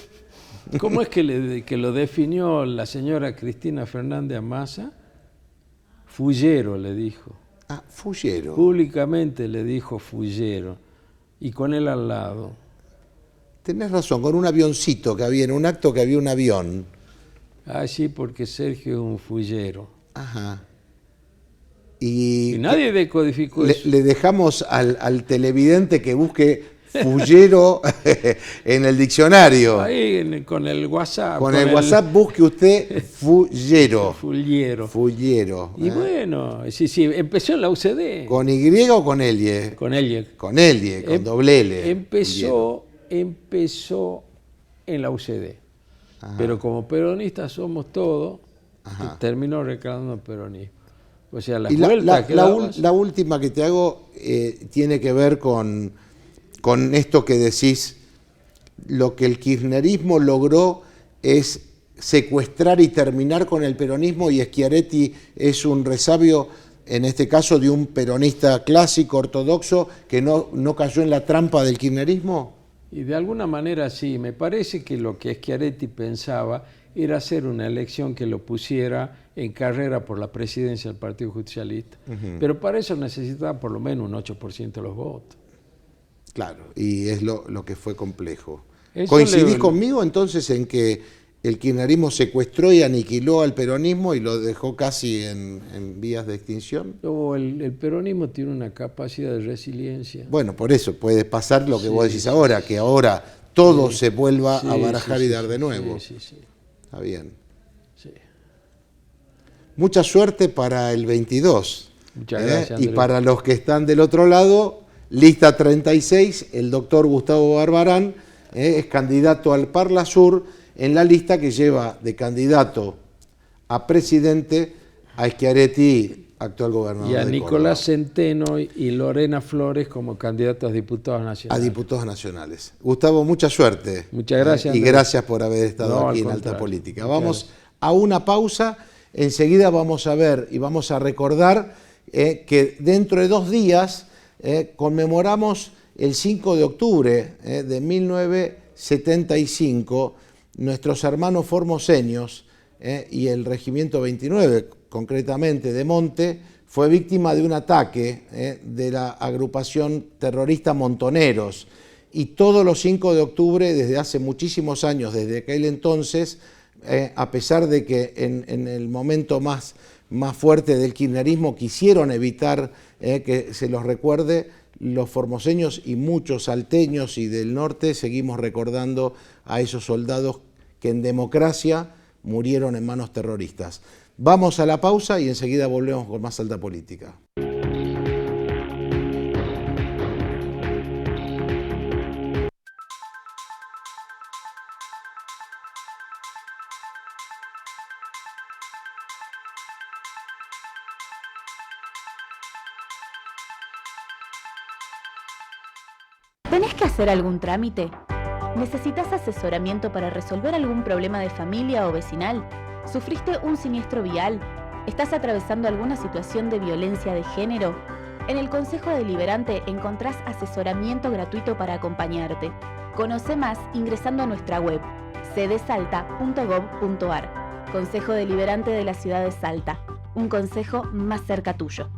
[SPEAKER 5] ¿Cómo es que lo definió la señora Cristina Fernández a Massa? Fullero, le dijo.
[SPEAKER 1] Ah, fullero.
[SPEAKER 5] Públicamente le dijo fullero. Y con él al lado.
[SPEAKER 1] Tenés razón, con un avioncito que había, en un acto que había un avión.
[SPEAKER 5] Ah, sí, porque Sergio es un fullero.
[SPEAKER 1] Ajá.
[SPEAKER 5] Y nadie decodificó eso.
[SPEAKER 1] Le dejamos al televidente que busque fullero en el diccionario.
[SPEAKER 5] Ahí con el WhatsApp.
[SPEAKER 1] Con el WhatsApp busque usted fullero.
[SPEAKER 5] Fullero. Y bueno, sí, empezó en la UCD.
[SPEAKER 1] ¿Con Y o con L?
[SPEAKER 5] Con L.
[SPEAKER 1] Con L, con doble L.
[SPEAKER 5] Empezó en la UCD. Ajá. Pero como peronistas somos todos, terminó reclamando el peronismo. O sea,
[SPEAKER 1] la última que te hago tiene que ver con esto que decís. Lo que el kirchnerismo logró es secuestrar y terminar con el peronismo, y Schiaretti es un resabio, en este caso, de un peronista clásico, ortodoxo, que no cayó en la trampa del kirchnerismo.
[SPEAKER 5] Y de alguna manera sí, me parece que lo que Schiaretti pensaba era hacer una elección que lo pusiera en carrera por la presidencia del Partido Justicialista. Pero para eso necesitaba por lo menos un 8% de los votos.
[SPEAKER 1] Claro, y es lo que fue complejo. ¿Coincidís conmigo entonces en que el kirchnerismo secuestró y aniquiló al peronismo y lo dejó casi en vías de extinción?
[SPEAKER 5] No, el peronismo tiene una capacidad de resiliencia.
[SPEAKER 1] Bueno, por eso puede pasar lo que vos decís ahora, que ahora todo se vuelva a barajar y dar de nuevo.
[SPEAKER 5] Sí.
[SPEAKER 1] Está bien.
[SPEAKER 5] Sí.
[SPEAKER 1] Mucha suerte para el 22.
[SPEAKER 5] Muchas gracias,
[SPEAKER 1] y para los que están del otro lado, lista 36, el doctor Gustavo Barbarán es candidato al Parla Sur en la lista que lleva de candidato a presidente a Schiaretti, actual gobernador de Córdoba.
[SPEAKER 5] Y a Nicolás Centeno y Lorena Flores como candidatos a diputados nacionales.
[SPEAKER 1] A diputados nacionales. Gustavo, mucha suerte.
[SPEAKER 5] Muchas gracias.
[SPEAKER 1] Y gracias por haber estado aquí en Alta Política. Vamos a una pausa, enseguida vamos a ver y vamos a recordar que dentro de 2 días conmemoramos el 5 de octubre de 1975, nuestros hermanos formoseños y el Regimiento 29, concretamente de Monte, fue víctima de un ataque de la agrupación terrorista Montoneros. Y todos los 5 de octubre, desde hace muchísimos años, desde aquel entonces, a pesar de que en el momento más fuerte del kirchnerismo quisieron evitar que se los recuerde, los formoseños y muchos salteños y del norte seguimos recordando a esos soldados que en democracia murieron en manos terroristas. Vamos a la pausa y enseguida volvemos con más Alta Política.
[SPEAKER 4] ¿Tenés que hacer algún trámite? ¿Necesitas asesoramiento para resolver algún problema de familia o vecinal? ¿Sufriste un siniestro vial? ¿Estás atravesando alguna situación de violencia de género? En el Consejo Deliberante encontrás asesoramiento gratuito para acompañarte. Conoce más ingresando a nuestra web cdsalta.gov.ar. Consejo Deliberante de la Ciudad de Salta. Un consejo más cerca tuyo.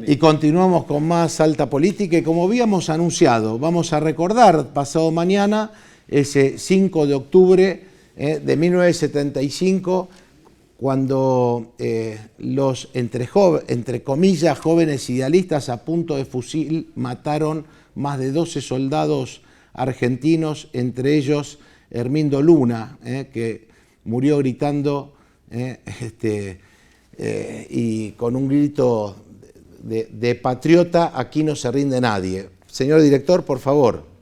[SPEAKER 1] Y continuamos con más Salta Política y como habíamos anunciado, vamos a recordar pasado mañana, ese 5 de octubre de 1975, cuando los, entre comillas, jóvenes idealistas a punto de fusil mataron más de 12 soldados argentinos, entre ellos Hermindo Luna, que murió gritando y con un grito de patriota, aquí no se rinde nadie. Señor director, por favor.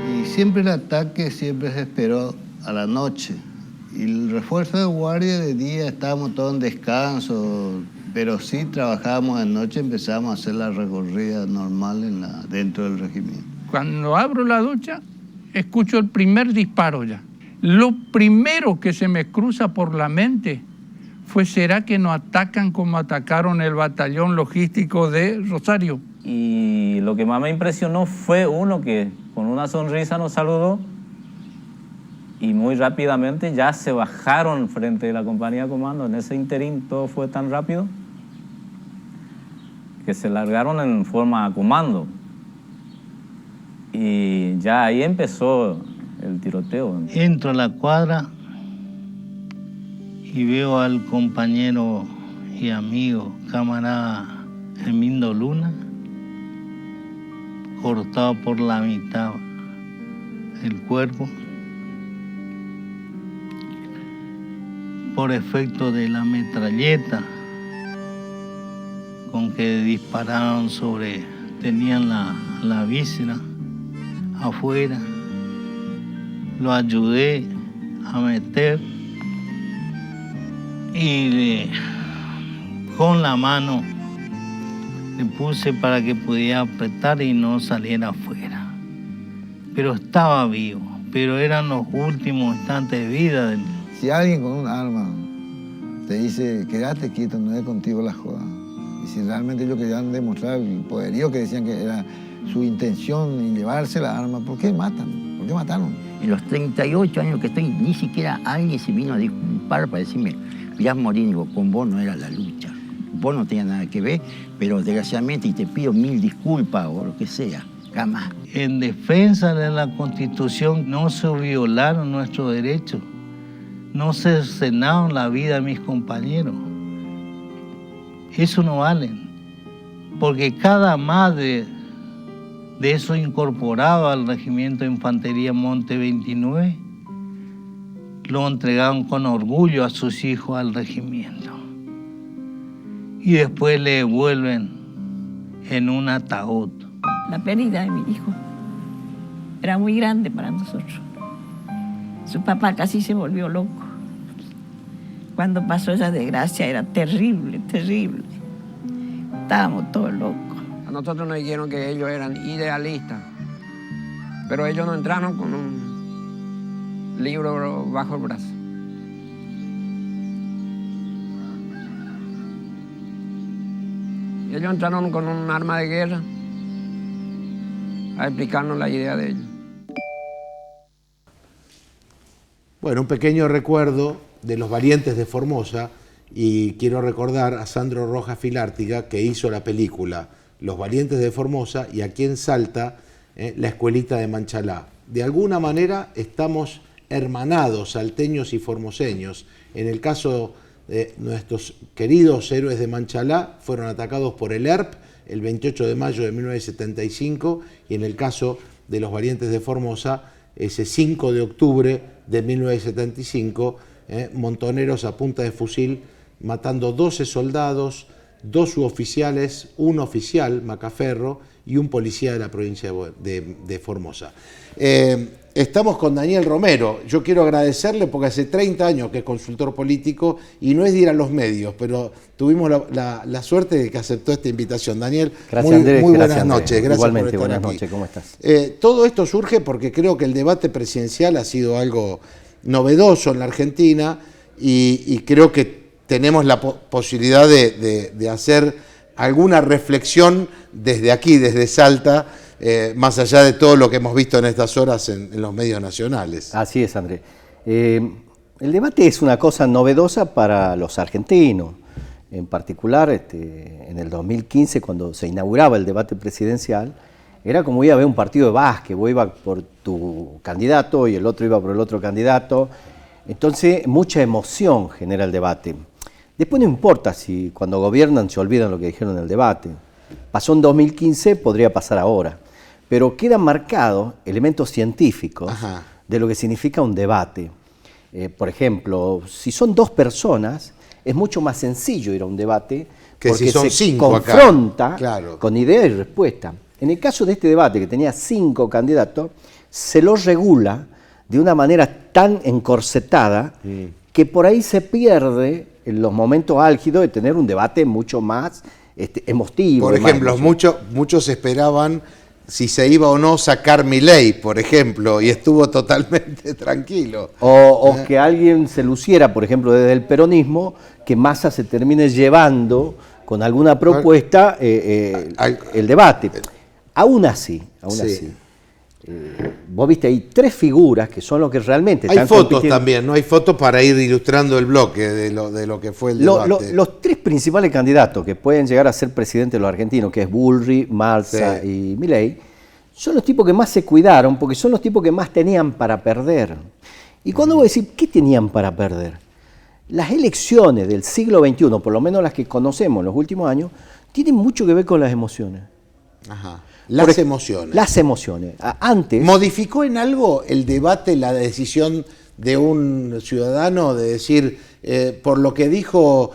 [SPEAKER 6] Y siempre el ataque siempre se esperó a la noche. Y el refuerzo de guardia de día estábamos todos en descanso, pero sí trabajábamos de noche, empezamos a hacer la recorrida normal dentro del regimiento.
[SPEAKER 7] Cuando abro la ducha, escucho el primer disparo ya. Lo primero que se me cruza por la mente fue, ¿será que nos atacan como atacaron el batallón logístico de Rosario?
[SPEAKER 8] Y lo que más me impresionó fue uno que con una sonrisa nos saludó y muy rápidamente ya se bajaron frente a la compañía de comando. En ese interín todo fue tan rápido que se largaron en forma a comando. Y ya ahí empezó el tiroteo.
[SPEAKER 6] Entro a la cuadra y veo al compañero y amigo, camarada Hermindo Luna, cortado por la mitad el cuerpo por efecto de la metralleta con que dispararon tenían la víscera afuera. Lo ayudé a meter y con la mano le puse para que pudiera apretar y no saliera afuera. Pero estaba vivo, pero eran los últimos instantes de vida.
[SPEAKER 9] Si alguien con un arma te dice, quédate quieto, no es contigo la joda. Y si realmente ellos querían demostrar el poderío que decían que era su intención en llevarse la arma, ¿por qué matan? ¿Por qué mataron?
[SPEAKER 10] En los 38 años que estoy, ni siquiera alguien se vino a disculpar para decirme, ya morí, digo, con vos no era la lucha. Vos no tenías nada que ver, pero desgraciadamente, y te pido 1000 disculpas o lo que sea, jamás.
[SPEAKER 6] En defensa de la Constitución no se violaron nuestros derechos, no se cercenaron la vida de mis compañeros. Eso no vale, porque cada madre de esos incorporados al Regimiento de Infantería Monte 29 lo entregaron con orgullo a sus hijos al regimiento. Y después le devuelven en un ataúd.
[SPEAKER 11] La pérdida de mi hijo era muy grande para nosotros. Su papá casi se volvió loco. Cuando pasó esa desgracia era terrible, terrible. Estábamos todos locos.
[SPEAKER 12] A nosotros nos dijeron que ellos eran idealistas, pero ellos no entraron con un libro bajo el brazo. Ellos entraron con un arma de guerra a explicarnos la idea de ellos.
[SPEAKER 1] Bueno, un pequeño recuerdo de los valientes de Formosa, y quiero recordar a Sandro Rojas Filártiga, que hizo la película Los Valientes de Formosa, y aquí en Salta, la Escuelita de Manchalá. De alguna manera estamos hermanados, salteños y formoseños. En el caso de nuestros queridos héroes de Manchalá, fueron atacados por el ERP el 28 de mayo de 1975, y en el caso de los Valientes de Formosa, ese 5 de octubre de 1975, montoneros a punta de fusil, matando 12 soldados, 2 suboficiales, un oficial, Macaferro, y un policía de la provincia de Formosa. Estamos con Daniel Romero. Yo quiero agradecerle porque hace 30 años que es consultor político y no es de ir a los medios, pero tuvimos la suerte de que aceptó esta invitación. Daniel,
[SPEAKER 13] gracias, Andrés,
[SPEAKER 1] muy
[SPEAKER 13] gracias,
[SPEAKER 1] buenas noches. Gracias.
[SPEAKER 13] Igualmente,
[SPEAKER 1] por estar
[SPEAKER 13] buenas
[SPEAKER 1] aquí.
[SPEAKER 13] noches, ¿cómo estás?
[SPEAKER 1] Todo esto surge porque creo que el debate presidencial ha sido algo novedoso en la Argentina y creo que tenemos la posibilidad de hacer alguna reflexión desde aquí, desde Salta, más allá de todo lo que hemos visto en estas horas en los medios nacionales.
[SPEAKER 13] Así es, Andrés. El debate es una cosa novedosa para los argentinos. En particular, en el 2015, cuando se inauguraba el debate presidencial, era como ir a ver un partido de básquet. Vos ibas por tu candidato y el otro iba por el otro candidato. Entonces, mucha emoción genera el debate. Después no importa si cuando gobiernan se olvidan lo que dijeron en el debate. Pasó en 2015, podría pasar ahora. Pero quedan marcados elementos científicos de lo que significa un debate. Por ejemplo, si son dos personas, es mucho más sencillo ir a un debate
[SPEAKER 1] que
[SPEAKER 13] porque
[SPEAKER 1] si son
[SPEAKER 13] se
[SPEAKER 1] cinco
[SPEAKER 13] confronta
[SPEAKER 1] claro,
[SPEAKER 13] con idea y respuesta. En el caso de este debate, que tenía 5 candidatos, se lo regula de una manera tan encorsetada que por ahí se pierde en los momentos álgidos de tener un debate mucho más emotivo.
[SPEAKER 1] Por ejemplo, muchos esperaban si se iba o no sacar Milei, por ejemplo, y estuvo totalmente tranquilo.
[SPEAKER 13] O que alguien se luciera, por ejemplo, desde el peronismo, que Massa se termine llevando con alguna propuesta el debate. Aún así, vos viste ahí 3 figuras que son lo que realmente
[SPEAKER 1] hay
[SPEAKER 13] están
[SPEAKER 1] fotos
[SPEAKER 13] compitiendo.
[SPEAKER 1] También, ¿no? Hay fotos para ir ilustrando el bloque de lo que fue el debate.
[SPEAKER 13] Los 3 principales candidatos que pueden llegar a ser presidentes de los argentinos, que es Bullrich, Massa y Milei, son los tipos que más se cuidaron porque son los tipos que más tenían para perder. Y cuando vos decís, ¿qué tenían para perder? Las elecciones del siglo XXI, por lo menos las que conocemos en los últimos años, tienen mucho que ver con las emociones.
[SPEAKER 1] Las emociones.
[SPEAKER 13] Las emociones. Antes...
[SPEAKER 1] ¿Modificó en algo el debate, la decisión de un ciudadano de decir, por lo que dijo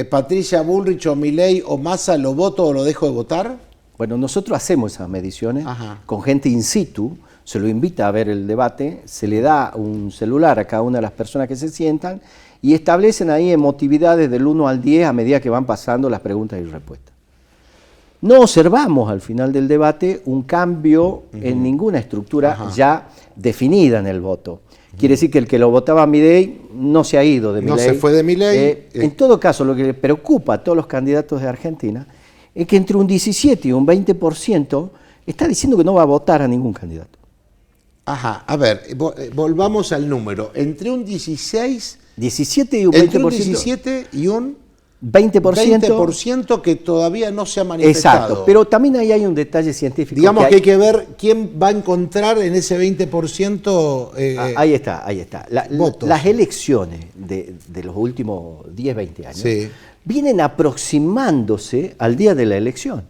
[SPEAKER 1] Patricia Bullrich o Milei o Massa, lo voto o lo dejo de votar?
[SPEAKER 13] Bueno, nosotros hacemos esas mediciones con gente in situ, se lo invita a ver el debate, se le da un celular a cada una de las personas que se sientan y establecen ahí emotividades del 1 al 10 a medida que van pasando las preguntas y respuestas. No observamos al final del debate un cambio en ninguna estructura ya definida en el voto. Quiere decir que el que lo votaba a Milei no se ha ido de Milei.
[SPEAKER 1] No se fue de Milei.
[SPEAKER 13] En todo caso, lo que le preocupa a todos los candidatos de Argentina es que entre un 17 y un 20% está diciendo que no va a votar a ningún candidato.
[SPEAKER 1] A ver, volvamos al número. Entre un
[SPEAKER 13] 17 y un 20%.
[SPEAKER 1] Entre un 17 y un
[SPEAKER 13] 20%
[SPEAKER 1] que todavía no se ha manifestado.
[SPEAKER 13] Exacto, pero también ahí hay un detalle científico.
[SPEAKER 1] Digamos que hay que ver quién va a encontrar en ese 20%.
[SPEAKER 13] Ahí está.
[SPEAKER 1] Votos.
[SPEAKER 13] Las elecciones de los últimos 10, 20 años vienen aproximándose al día de la elección.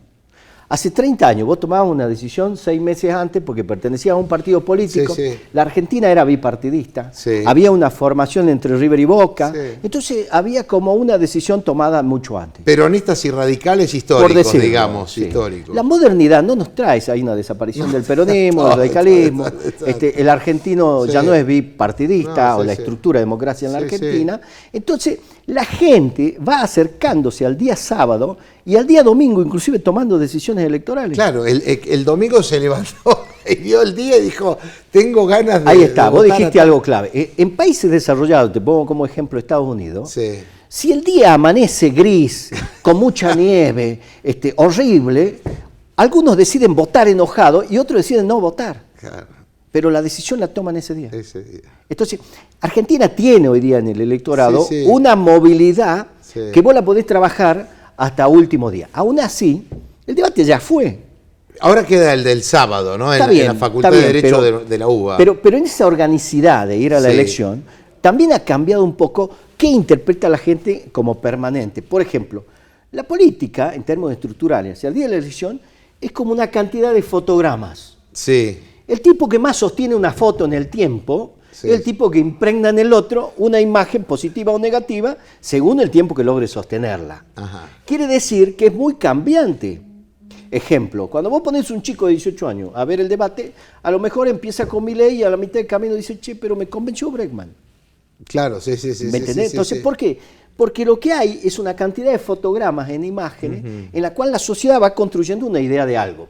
[SPEAKER 13] Hace 30 años vos tomabas una decisión 6 meses antes porque pertenecías a un partido político. La Argentina era bipartidista. Había una formación entre River y Boca. Entonces había como una decisión tomada mucho antes.
[SPEAKER 1] Peronistas y radicales históricos, digamos. Históricos.
[SPEAKER 13] La modernidad no nos trae ahí una desaparición del peronismo, del radicalismo. El argentino ya no es bipartidista o la estructura de democracia en la Argentina. Entonces la gente va acercándose al día sábado y al día domingo inclusive tomando decisiones electorales.
[SPEAKER 1] Claro, el domingo se levantó y vio el día y dijo, tengo ganas de
[SPEAKER 13] Ahí está, vos dijiste algo clave. En países desarrollados, te pongo como ejemplo Estados Unidos, si el día amanece gris, con mucha nieve, horrible, algunos deciden votar enojados y otros deciden no votar.
[SPEAKER 1] Claro.
[SPEAKER 13] Pero la decisión la toman ese día. Entonces, Argentina tiene hoy día en el electorado una movilidad que vos la podés trabajar hasta último día. Aún así, el debate ya fue.
[SPEAKER 1] Ahora queda el del sábado, ¿no? En la Facultad de Derecho de la UBA.
[SPEAKER 13] Pero en esa organicidad de ir a la elección, también ha cambiado un poco qué interpreta la gente como permanente. Por ejemplo, la política, en términos estructurales, hacia el día de la elección, es como una cantidad de fotogramas. El tipo que más sostiene una foto en el tiempo es el tipo que impregna en el otro una imagen positiva o negativa según el tiempo que logre sostenerla. Quiere decir que es muy cambiante. Ejemplo, cuando vos pones un chico de 18 años a ver el debate, a lo mejor empieza con Milei y a la mitad del camino dice, che, pero me convenció Bregman.
[SPEAKER 1] Claro, sí.
[SPEAKER 13] ¿Me entendés?
[SPEAKER 1] Sí,
[SPEAKER 13] Entonces,
[SPEAKER 1] sí.
[SPEAKER 13] ¿por qué? Porque lo que hay es una cantidad de fotogramas en imágenes en la cual la sociedad va construyendo una idea de algo.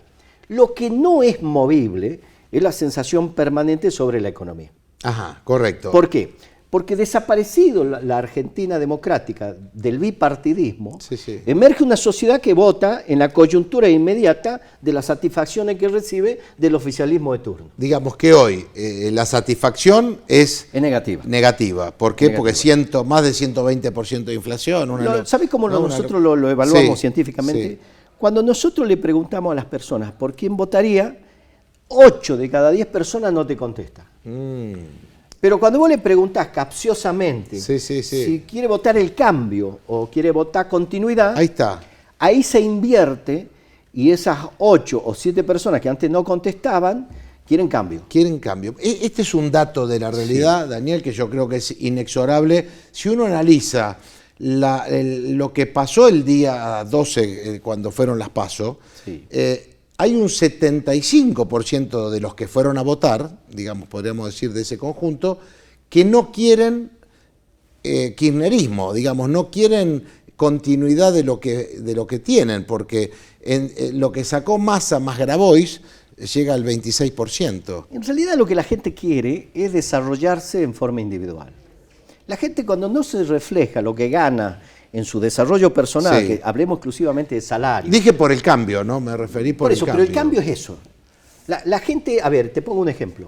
[SPEAKER 13] Lo que no es movible es la sensación permanente sobre la economía.
[SPEAKER 1] Ajá, correcto.
[SPEAKER 13] ¿Por qué? Porque desaparecido la Argentina democrática del bipartidismo, emerge una sociedad que vota en la coyuntura inmediata de las satisfacciones que recibe del oficialismo de turno.
[SPEAKER 1] Digamos que hoy la satisfacción es
[SPEAKER 13] negativa.
[SPEAKER 1] Negativa. ¿Por qué? Porque más de 120% de inflación.
[SPEAKER 13] ¿Sabes cómo nosotros lo evaluamos científicamente?
[SPEAKER 1] Sí.
[SPEAKER 13] Cuando nosotros le preguntamos a las personas por quién votaría, 8 de cada 10 personas no te contestan. Pero cuando vos le preguntás capciosamente si quiere votar el cambio o quiere votar continuidad,
[SPEAKER 1] ahí está.
[SPEAKER 13] Ahí se invierte y esas 8 o 7 personas que antes no contestaban quieren cambio.
[SPEAKER 1] Quieren cambio. Este es un dato de la realidad, Daniel, que yo creo que es inexorable. Si uno analiza lo que pasó el día 12 cuando fueron las PASO, hay un 75% de los que fueron a votar, digamos, podríamos decir de ese conjunto, que no quieren kirchnerismo, digamos, no quieren continuidad de lo que tienen, porque lo que sacó Massa más Grabois llega al 26%.
[SPEAKER 13] En realidad lo que la gente quiere es desarrollarse en forma individual. La gente cuando no se refleja lo que gana en su desarrollo personal, que hablemos exclusivamente de salario.
[SPEAKER 1] Dije por el cambio, ¿no? Me referí por el cambio.
[SPEAKER 13] Pero el cambio es eso. La gente, a ver, te pongo un ejemplo.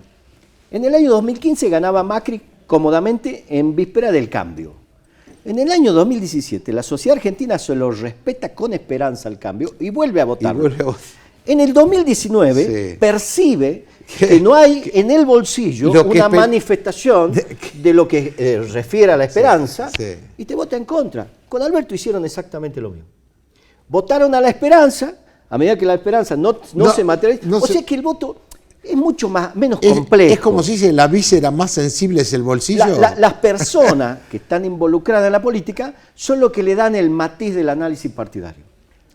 [SPEAKER 13] En el año 2015 ganaba Macri cómodamente en víspera del cambio. En el año 2017 la sociedad argentina se lo respeta con esperanza al cambio y vuelve a votar. En el 2019 percibe que no hay en el bolsillo una manifestación de lo que refiere a la esperanza y te vota en contra. Con Alberto hicieron exactamente lo mismo. Votaron a la esperanza, a medida que la esperanza no se materializa. O sea que el voto es mucho menos complejo.
[SPEAKER 1] Es como si dice, la víscera más sensible es el bolsillo.
[SPEAKER 13] Las personas que están involucradas en la política son los que le dan el matiz del análisis partidario.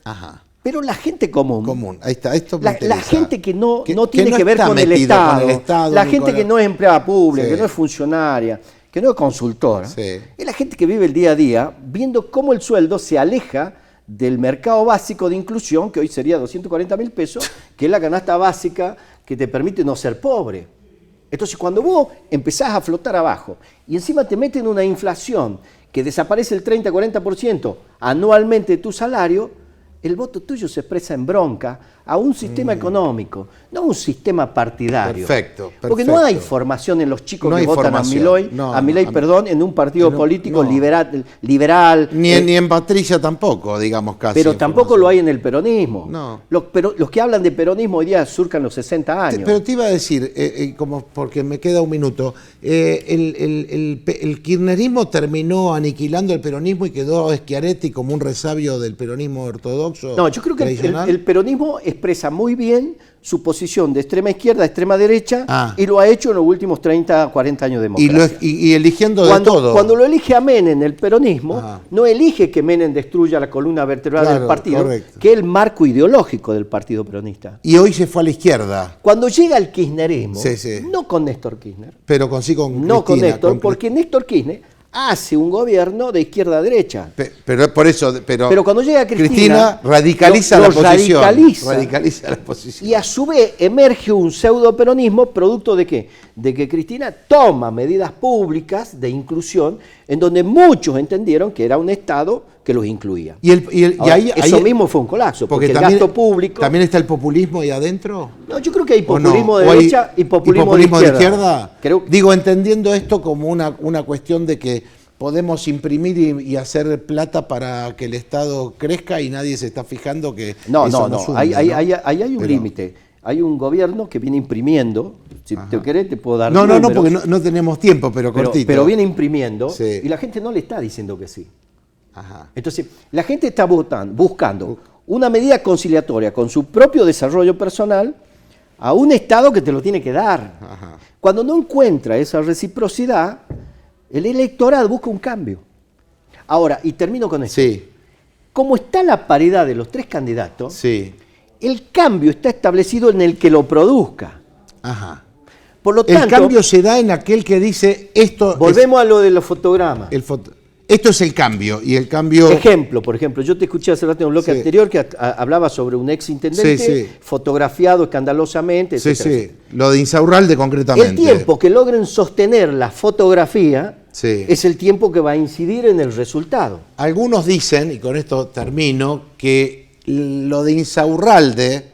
[SPEAKER 1] Ajá.
[SPEAKER 13] Pero la gente común,
[SPEAKER 1] ahí está, esto me
[SPEAKER 13] la gente que no tiene
[SPEAKER 1] no
[SPEAKER 13] que ver con el Estado, la gente que no es empleada pública,
[SPEAKER 1] Sí.
[SPEAKER 13] que no es funcionaria, que no es consultora, es la gente que vive el día a día viendo cómo el sueldo se aleja del mercado básico de inclusión, que hoy sería 240.000 pesos, que es la canasta básica que te permite no ser pobre. Entonces cuando vos empezás a flotar abajo y encima te meten una inflación que desaparece el 30-40% anualmente de tu salario, el voto tuyo se expresa en bronca a un sistema económico, no a un sistema partidario.
[SPEAKER 1] Perfecto.
[SPEAKER 13] Porque no hay formación en los chicos que votan a Milei, en un partido político liberal.
[SPEAKER 1] Ni en Patricia tampoco, digamos casi.
[SPEAKER 13] Pero tampoco lo hay en el peronismo. No. Pero los que hablan de peronismo hoy día surcan los 60 años.
[SPEAKER 1] Pero te iba a decir, porque me queda un minuto, el kirchnerismo terminó aniquilando el peronismo y quedó Schiaretti como un resabio del peronismo ortodoxo.
[SPEAKER 13] No, yo creo que el peronismo expresa muy bien su posición de extrema izquierda a extrema derecha y lo ha hecho en los últimos 30, 40 años de democracia.
[SPEAKER 1] Y eligiendo de todo.
[SPEAKER 13] Cuando lo elige a Menem, el peronismo, no elige que Menem destruya la columna vertebral del partido, que es el marco ideológico del partido peronista.
[SPEAKER 1] Y hoy se fue a la izquierda.
[SPEAKER 13] Cuando llega el kirchnerismo, no con Néstor Kirchner,
[SPEAKER 1] pero con
[SPEAKER 13] no con Néstor, porque Néstor Kirchner hace un gobierno de izquierda a derecha.
[SPEAKER 1] Pero por eso, pero
[SPEAKER 13] cuando llega Cristina
[SPEAKER 1] radicaliza la posición. Radicaliza la posición.
[SPEAKER 13] Y a su vez emerge un pseudo peronismo producto de ¿qué? De que Cristina toma medidas públicas de inclusión en donde muchos entendieron que era un Estado que los incluía. Eso mismo fue un colapso, porque el gasto público...
[SPEAKER 1] ¿También está el populismo ahí adentro?
[SPEAKER 13] No, yo creo que hay populismo de derecha y populismo de izquierda.
[SPEAKER 1] Digo, entendiendo esto como una cuestión de que podemos imprimir y hacer plata para que el Estado crezca y nadie se está fijando que
[SPEAKER 13] no. Ahí hay un límite. Hay un gobierno que viene imprimiendo, si te querés te puedo dar números.
[SPEAKER 1] No, porque no tenemos tiempo, pero cortito.
[SPEAKER 13] Pero viene imprimiendo y la gente no le está diciendo que sí. Entonces, la gente está buscando una medida conciliatoria con su propio desarrollo personal a un Estado que te lo tiene que dar. Cuando no encuentra esa reciprocidad, el electorado busca un cambio. Ahora, y termino con esto. Como está la paridad de los tres candidatos, el cambio está establecido en el que lo produzca.
[SPEAKER 1] Ajá.
[SPEAKER 13] Por lo tanto,
[SPEAKER 1] el cambio se da en aquel que dice esto.
[SPEAKER 13] Volvemos a lo de los fotogramas.
[SPEAKER 1] Esto es el cambio, y el cambio...
[SPEAKER 13] Por ejemplo, yo te escuché hace rato en un bloque anterior que hablaba sobre un ex intendente fotografiado escandalosamente, etcétera.
[SPEAKER 1] Lo de Insaurralde concretamente.
[SPEAKER 13] El tiempo que logren sostener la fotografía es el tiempo que va a incidir en el resultado.
[SPEAKER 1] Algunos dicen, y con esto termino, que lo de Insaurralde,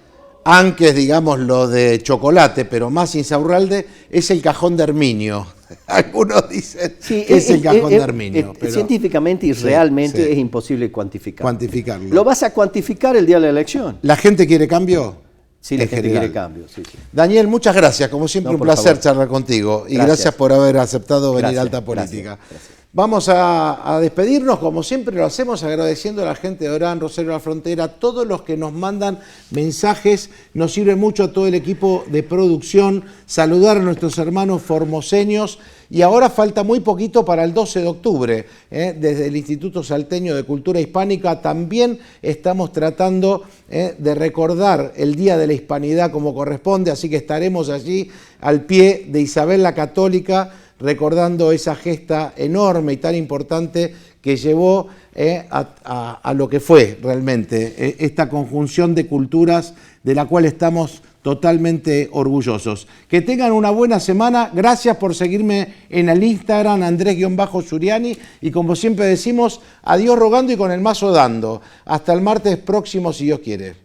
[SPEAKER 1] aunque es, digamos, lo de Chocolate, pero más Insaurralde, es el cajón de Herminio. Algunos dicen que es el cajón de Herminio.
[SPEAKER 13] Pero científicamente y realmente es imposible cuantificarlo. Lo vas a cuantificar el día de la elección.
[SPEAKER 1] ¿La gente quiere cambio?
[SPEAKER 13] Sí, la gente quiere cambio. Sí.
[SPEAKER 1] Daniel, muchas gracias. Como siempre, un placer charlar contigo. Y gracias por haber aceptado venir a Alta Política. Gracias. Vamos a despedirnos, como siempre lo hacemos, agradeciendo a la gente de Orán, Rosario de la Frontera, a todos los que nos mandan mensajes. Nos sirve mucho a todo el equipo de producción, saludar a nuestros hermanos formoseños. Y ahora falta muy poquito para el 12 de octubre. Desde el Instituto Salteño de Cultura Hispánica también estamos tratando de recordar el Día de la Hispanidad como corresponde, así que estaremos allí al pie de Isabel la Católica, recordando esa gesta enorme y tan importante que llevó a lo que fue realmente esta conjunción de culturas de la cual estamos totalmente orgullosos. Que tengan una buena semana. Gracias por seguirme en el Instagram, Andrés-Suriani. Y como siempre decimos, adiós rogando y con el mazo dando. Hasta el martes próximo, si Dios quiere.